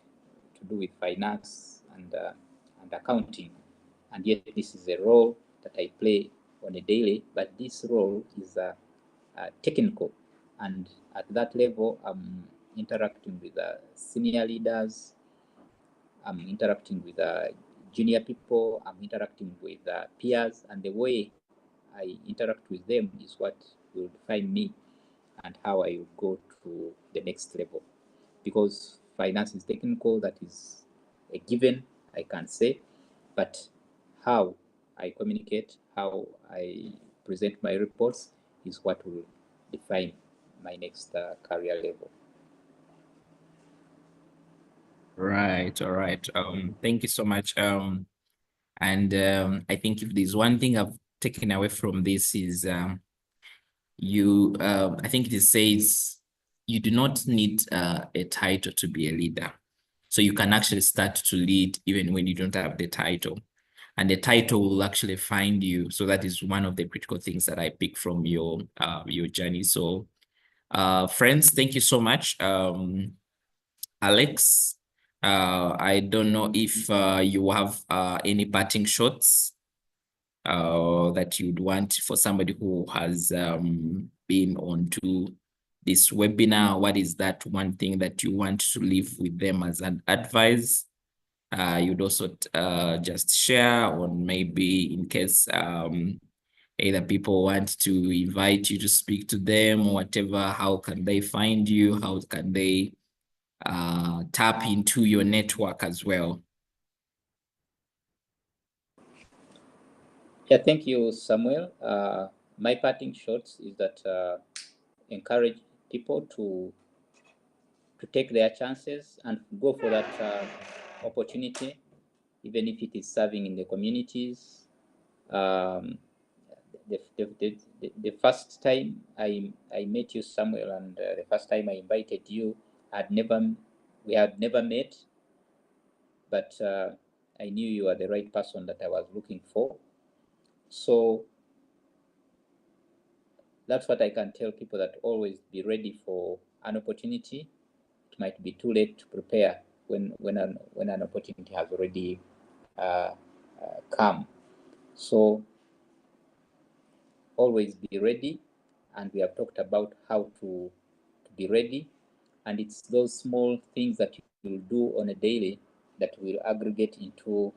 to do with finance and accounting, and yet this is a role that I play on a daily. But this role is technical, and at that level, I'm interacting with senior leaders, I'm interacting with junior people, I'm interacting with peers, and the way I interact with them is what will define me and how I will go to the next level. Because finance is technical, that is a given, I can say, but how I communicate, how I present my reports is what will define my next career level. Right. All right. Thank you so much. I think if there's one thing I've taken away from this is I think it says you do not need a title to be a leader. So you can actually start to lead even when you don't have the title. And the title will actually find you. So that is one of the critical things that I pick from your journey. So friends, thank you so much. Alex, I don't know if you have any parting shots that you'd want for somebody who has been onto this webinar. What is that one thing that you want to leave with them as an advice? You'd also just share on maybe in case either people want to invite you to speak to them or whatever, how can they find you? How can they tap into your network as well? Yeah, thank you, Samuel. My parting shots is that encourage people to take their chances and go for that opportunity, even if it is serving in the communities. The first time I met you, Samuel, and the first time I invited you, we had never met, but I knew you were the right person that I was looking for. So that's what I can tell people, that always be ready for an opportunity. It might be too late to prepare when an opportunity has already come. So always be ready, and we have talked about how to be ready, and it's those small things that you will do on a daily that will aggregate into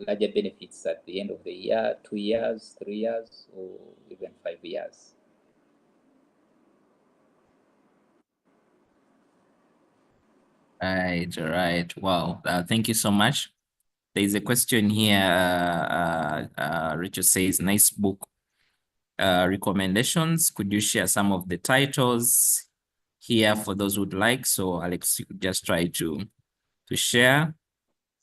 larger benefits at the end of the year, 2 years, 3 years, or even 5 years. Right, all right. Wow. Thank you so much. There's a question here. Rachel says, nice book recommendations. Could you share some of the titles here for those who'd like? So Alex, you could just try to share.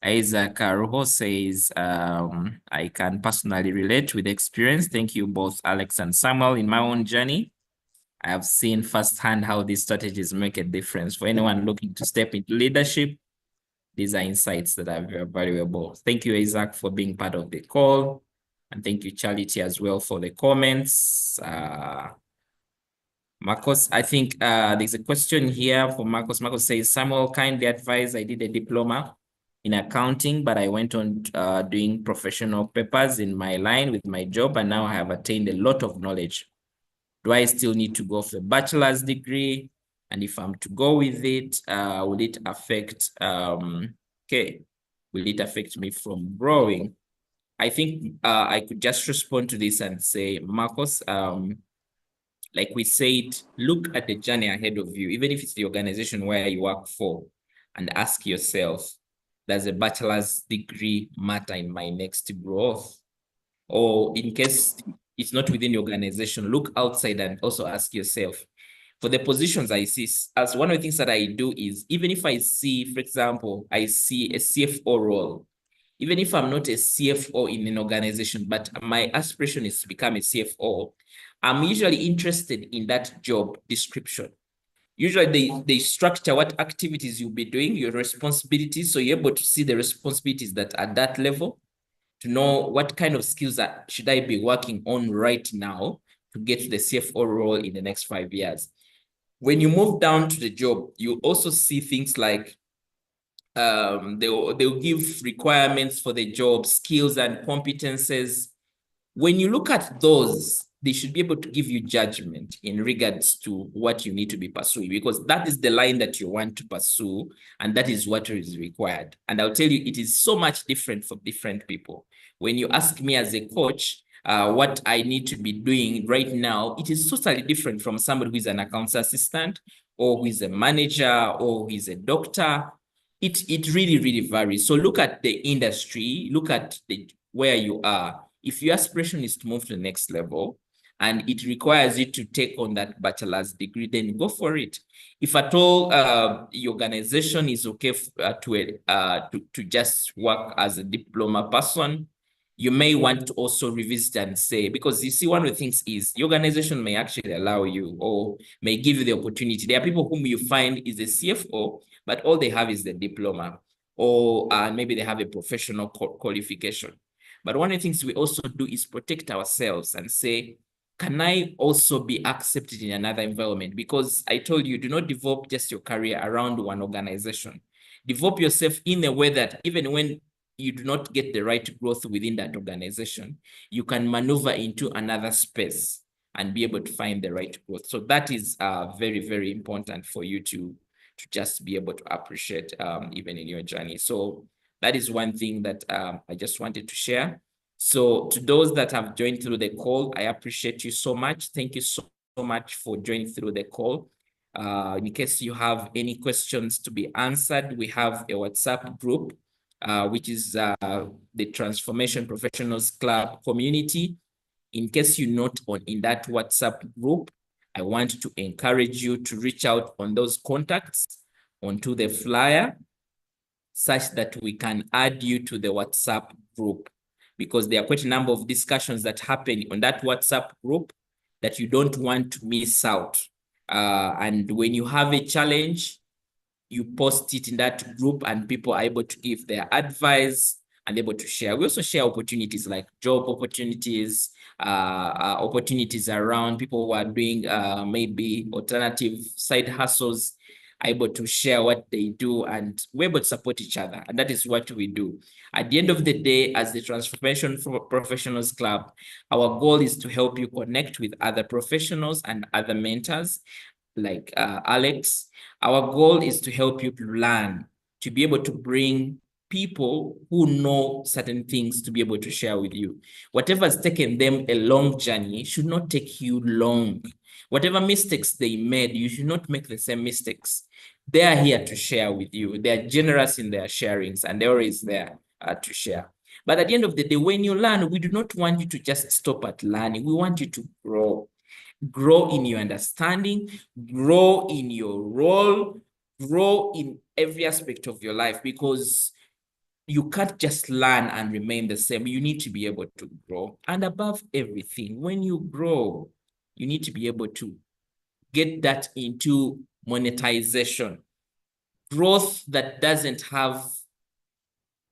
Isaac Rojo says, I can personally relate with experience. Thank you both, Alex and Samuel. In my own journey, I have seen firsthand how these strategies make a difference. For anyone looking to step into leadership, these are insights that are very valuable. Thank you, Isaac, for being part of the call. And thank you, Charity, as well, for the comments. Marcos, I think there's a question here for Marcos. Marcos says, Samuel kindly advised I did a diploma in accounting, but I went on doing professional papers in my line with my job, and now I have attained a lot of knowledge. Do I still need to go for a bachelor's degree? And if I'm to go with it, will it affect, will it affect me from growing? I think I could just respond to this and say, Marcos, like we said, look at the journey ahead of you, even if it's the organization where you work for, and ask yourself, does a bachelor's degree matter in my next growth? Or in case it's not within the organization, look outside and also ask yourself, for the positions I see, as one of the things that I do is, even if I see, for example, I see a CFO role, even if I'm not a CFO in an organization, but my aspiration is to become a CFO, I'm usually interested in that job description. Usually they structure what activities you'll be doing, your responsibilities, so you're able to see the responsibilities that are at that level, to know what kind of skills that should I be working on right now to get to the CFO role in the next 5 years. When you move down to the job, you also see things like they'll give requirements for the job, skills and competences. When you look at those, they should be able to give you judgment in regards to what you need to be pursuing, because that is the line that you want to pursue, and that is what is required. And I'll tell you, it is so much different for different people. When you ask me as a coach, what I need to be doing right now, it is totally different from somebody who is an accounts assistant, or who is a manager, or who is a doctor. It really, really varies. So look at the industry, look at where you are, if your aspiration is to move to the next level and it requires you to take on that bachelor's degree, then go for it. If at all your organization is okay to just work as a diploma person, you may want to also revisit and say, because you see, one of the things is the organization may actually allow you or may give you the opportunity. There are people whom you find is a CFO, but all they have is the diploma, or maybe they have a professional qualification. But one of the things we also do is protect ourselves and say, can I also be accepted in another environment? Because I told you, do not develop just your career around one organization. Develop yourself in a way that even when you do not get the right growth within that organization, you can maneuver into another space and be able to find the right growth. So that is very, very important for you to just be able to appreciate even in your journey. So that is one thing that I just wanted to share. So to those that have joined through the call, I appreciate you so much. Thank you so much for joining through the call. In case you have any questions to be answered, we have a WhatsApp group, which is the Transformation Professionals Club community. In case you're not in that WhatsApp group, I want to encourage you to reach out on those contacts onto the flyer such that we can add you to the WhatsApp group, because there are quite a number of discussions that happen on that WhatsApp group that you don't want to miss out. And when you have a challenge, you post it in that group and people are able to give their advice and able to share. We also share opportunities like job opportunities, opportunities around people who are doing maybe alternative side hustles, are able to share what they do, and we're able to support each other. And that is what we do. At the end of the day, as the Transformation Professionals Club, our goal is to help you connect with other professionals and other mentors like Alex. Our goal is to help you to learn, to be able to bring people who know certain things to be able to share with you. Whatever has taken them a long journey should not take you long. Whatever mistakes they made, you should not make the same mistakes. They are here to share with you. They are generous in their sharings and they're always there to share. But at the end of the day, when you learn, we do not want you to just stop at learning. We want you to grow. Grow in your understanding, grow in your role, grow in every aspect of your life, because you can't just learn and remain the same. You need to be able to grow. And above everything, when you grow, you need to be able to get that into monetization. Growth that doesn't have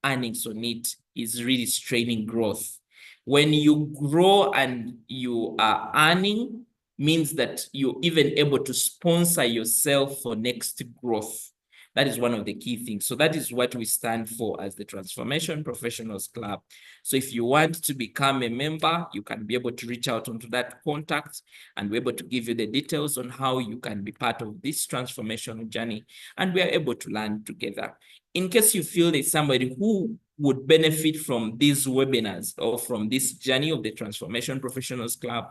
earnings on it is really straining growth. When you grow and you are earning, means that you're even able to sponsor yourself for next growth. That is one of the key things. So that is what we stand for as the Transformation Professionals Club. So if you want to become a member, you can be able to reach out onto that contact and we're able to give you the details on how you can be part of this transformational journey. And we are able to learn together. In case you feel there's somebody who would benefit from these webinars or from this journey of the Transformation Professionals Club,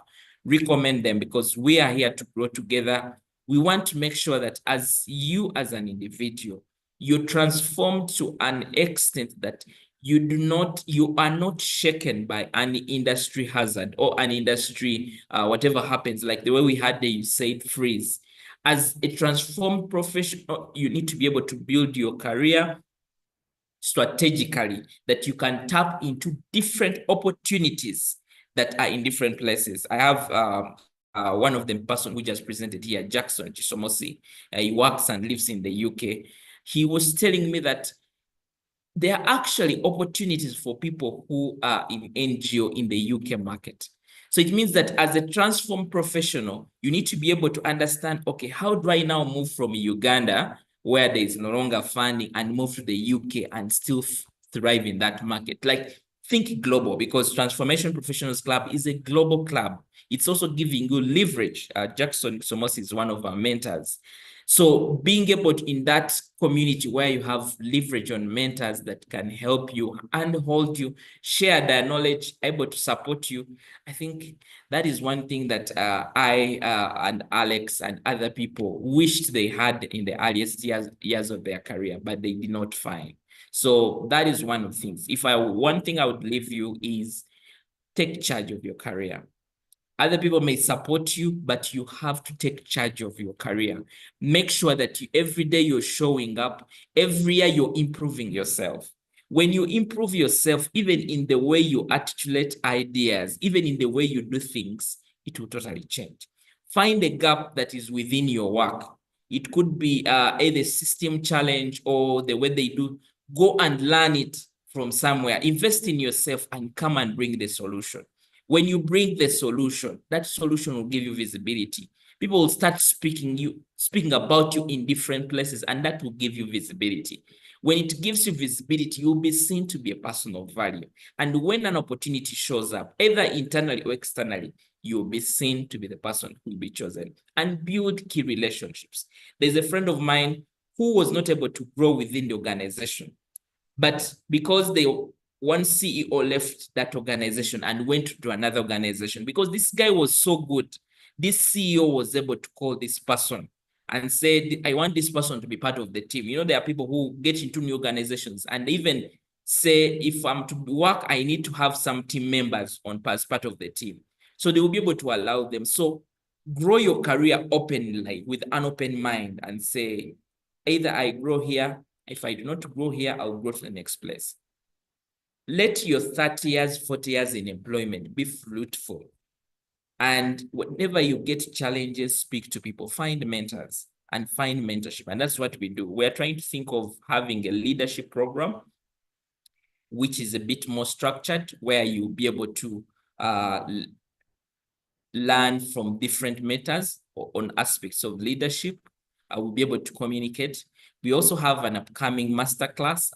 recommend them, because we are here to grow together. We want to make sure that as you as an individual, you're transformed to an extent that you are not shaken by an industry hazard or an industry, whatever happens, like the way we had there, you said freeze. As a transformed professional, you need to be able to build your career strategically, that you can tap into different opportunities that are in different places. I have one of the person who just presented here, Jackson Chisomosi. He works and lives in the UK. He was telling me that there are actually opportunities for people who are in NGO in the UK market. So it means that as a transform professional, you need to be able to understand, okay, how do I now move from Uganda, where there is no longer funding, and move to the UK and still thrive in that market? Like, think global, because Transformation Professionals Club is a global club. It's also giving you leverage. Jackson Somos is one of our mentors. So being able to, in that community where you have leverage on mentors that can help you and hold you, share their knowledge, able to support you, I think that is one thing that I and Alex and other people wished they had in the earliest years of their career, but they did not find. So that is one of the things. One thing I would leave you is take charge of your career. Other people may support you, but you have to take charge of your career. Make sure that every day you're showing up, every year you're improving yourself. When you improve yourself, even in the way you articulate ideas, even in the way you do things, it will totally change. Find a gap that is within your work. It could be either system challenge or the way they do. Go and learn it from somewhere. Invest in yourself and come and bring the solution. When you bring the solution, that solution will give you visibility. People will start speaking about you in different places, and that will give you visibility. When it gives you visibility, you'll be seen to be a person of value. And when an opportunity shows up, either internally or externally, you'll be seen to be the person who will be chosen. And build key relationships. There's a friend of mine who was not able to grow within the organization, but because one CEO left that organization and went to another organization, because this guy was so good, this CEO was able to call this person and said, I want this person to be part of the team. You know, there are people who get into new organizations and even say, if I'm to work, I need to have some team members as part of the team. So they will be able to allow them. So grow your career openly with an open mind and say, either I grow here. If I do not grow here, I'll go to the next place. Let your 30 years, 40 years in employment be fruitful. And whenever you get challenges, speak to people, find mentors and find mentorship. And that's what we do. We're trying to think of having a leadership program, which is a bit more structured, where you'll be able to learn from different mentors on aspects of leadership. I will be able to communicate. We also have an upcoming masterclass,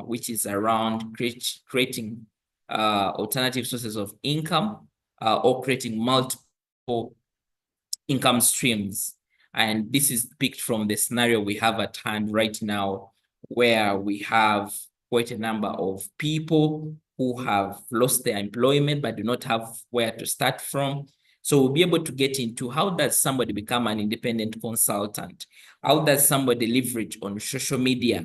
which is around creating alternative sources of income or creating multiple income streams. And this is picked from the scenario we have at hand right now, where we have quite a number of people who have lost their employment but do not have where to start from. So we'll be able to get into how does somebody become an independent consultant? How does somebody leverage on social media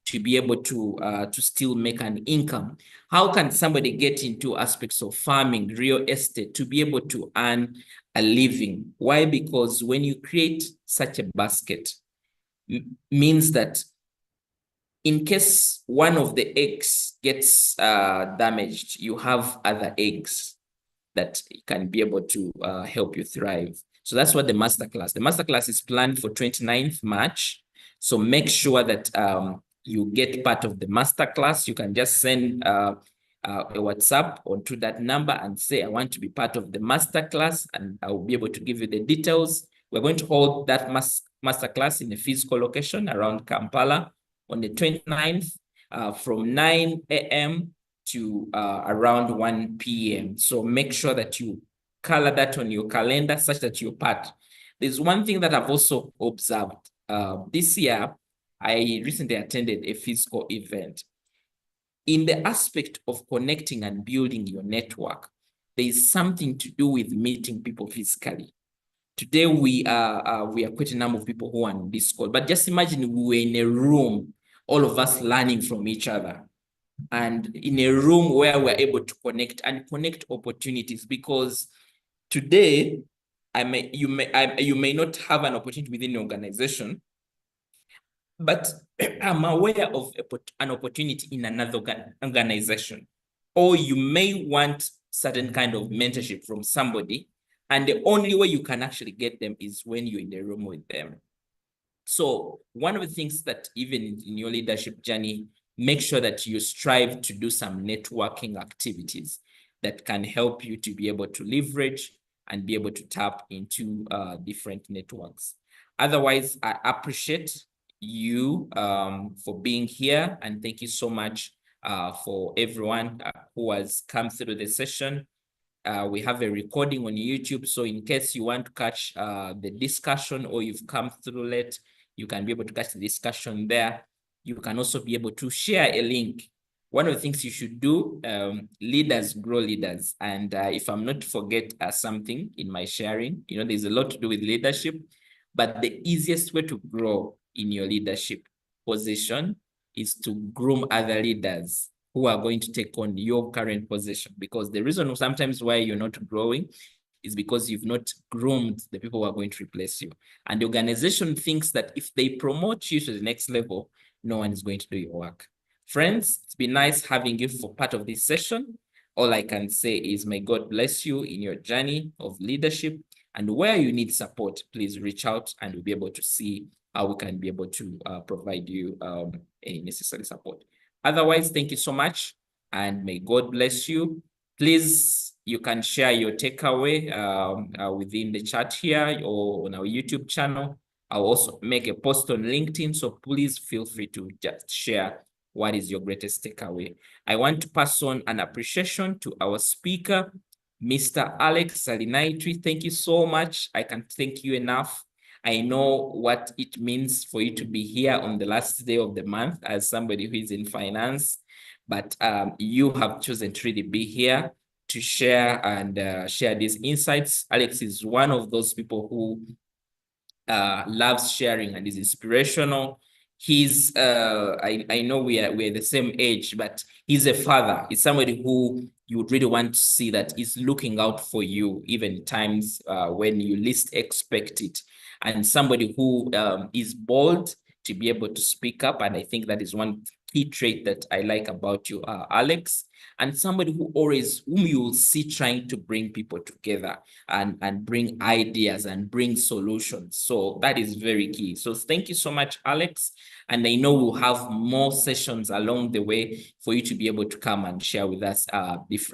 to be able to still make an income? How can somebody get into aspects of farming, real estate, to be able to earn a living? Why? Because when you create such a basket, means that in case one of the eggs gets damaged, you have other eggs that can be able to help you thrive. So that's what the masterclass is planned for 29th March. So make sure that you get part of the masterclass. You can just send a WhatsApp onto that number and say, I want to be part of the masterclass, and I will be able to give you the details. We're going to hold that masterclass in a physical location around Kampala on the 29th from 9 a.m. to around 1 p.m. So make sure that you color that on your calendar such that you're part. There's one thing that I've also observed. This year, I recently attended a physical event. In the aspect of connecting and building your network, there is something to do with meeting people physically. Today, we are quite a number of people who are on this call, but just imagine we were in a room, all of us learning from each other, and in a room where we're able to connect opportunities. Because today, you may not have an opportunity within the organization, but I'm aware of an opportunity in another organization, or you may want certain kind of mentorship from somebody, and the only way you can actually get them is when you're in the room with them. So one of the things that even in your leadership journey, make sure that you strive to do some networking activities that can help you to be able to leverage and be able to tap into different networks. Otherwise, I appreciate you for being here, and thank you so much for everyone who has come through the session. We have a recording on YouTube, so in case you want to catch the discussion, or you've come through late, you can be able to catch the discussion there. You can also be able to share a link. One of the things you should do, leaders grow leaders. And if I'm not to forget something in my sharing, you know, there's a lot to do with leadership, but the easiest way to grow in your leadership position is to groom other leaders who are going to take on your current position. Because the reason sometimes why you're not growing is because you've not groomed the people who are going to replace you. And the organization thinks that if they promote you to the next level, no one is going to do your work. Friends, it's been nice having you for part of this session. All I can say is may God bless you in your journey of leadership. And where you need support, please reach out and we'll be able to see how we can be able to provide you any necessary support. Otherwise, thank you so much and may God bless you. Please, you can share your takeaway within the chat here or on our YouTube channel. I'll also make a post on LinkedIn, so please feel free to just share what is your greatest takeaway. I want to pass on an appreciation to our speaker, Mr. Alex Arinaitwe. Thank you so much. I can't thank you enough. I know what it means for you to be here on the last day of the month as somebody who is in finance, but you have chosen to really be here to share and share these insights. Alex is one of those people who loves sharing and is inspirational. He's I know we're the same age, but he's a father. He's somebody who you would really want to see that is looking out for you, even times when you least expect it. And somebody who is bold to be able to speak up. And I think that is one key trait that I like about you, Alex. And somebody whom you will see trying to bring people together and bring ideas and bring solutions. So that is very key. So thank you so much, Alex. And I know we'll have more sessions along the way for you to be able to come and share with us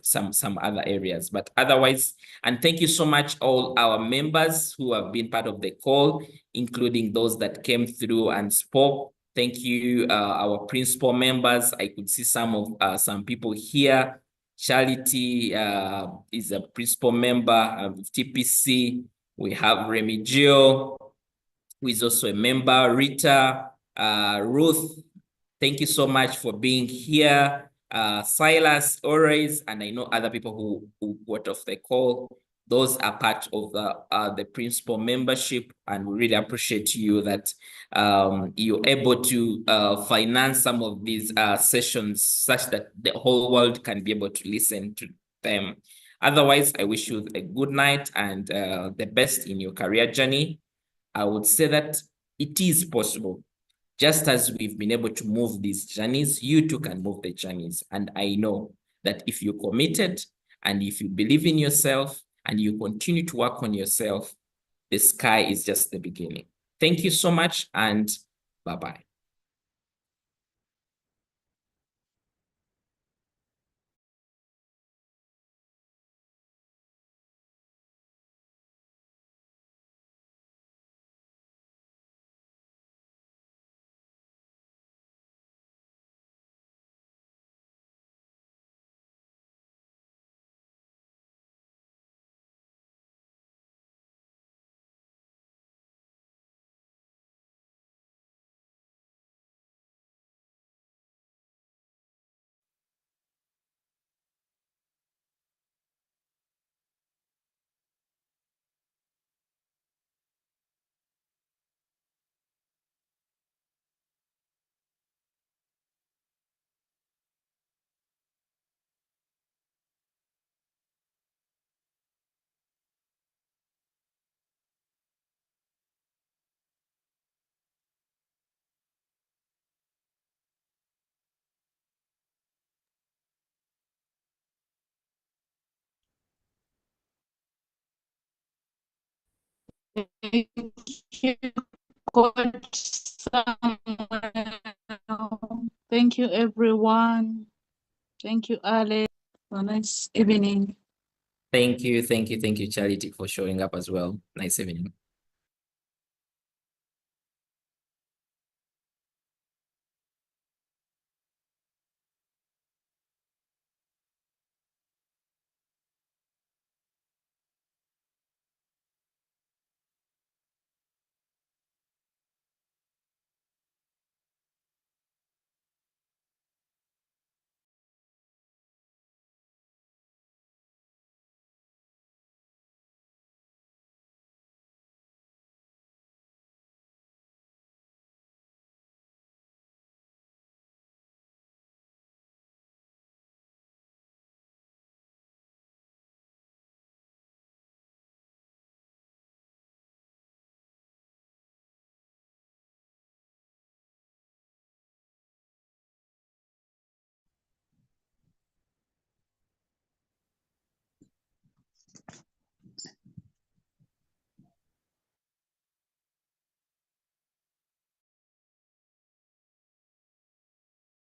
some other areas. But otherwise, and thank you so much all our members who have been part of the call, including those that came through and spoke. Thank you, our principal members. I could see some people here. Charity is a principal member of TPC. We have Remy Gio, who is also a member. Rita, Ruth, thank you so much for being here. Silas, always, and I know other people who got off the call. Those are part of the principal membership, and we really appreciate you that you're able to finance some of these sessions such that the whole world can be able to listen to them. Otherwise, I wish you a good night and the best in your career journey. I would say that it is possible. Just as we've been able to move these journeys, you too can move the journeys. And I know that if you're committed and if you believe in yourself and you continue to work on yourself, the sky is just the beginning. Thank you so much and bye-bye. Thank you, Coach Samuel. Thank you, everyone. Thank you, Alex. Have a nice evening. Thank you, Charity, for showing up as well. Nice evening.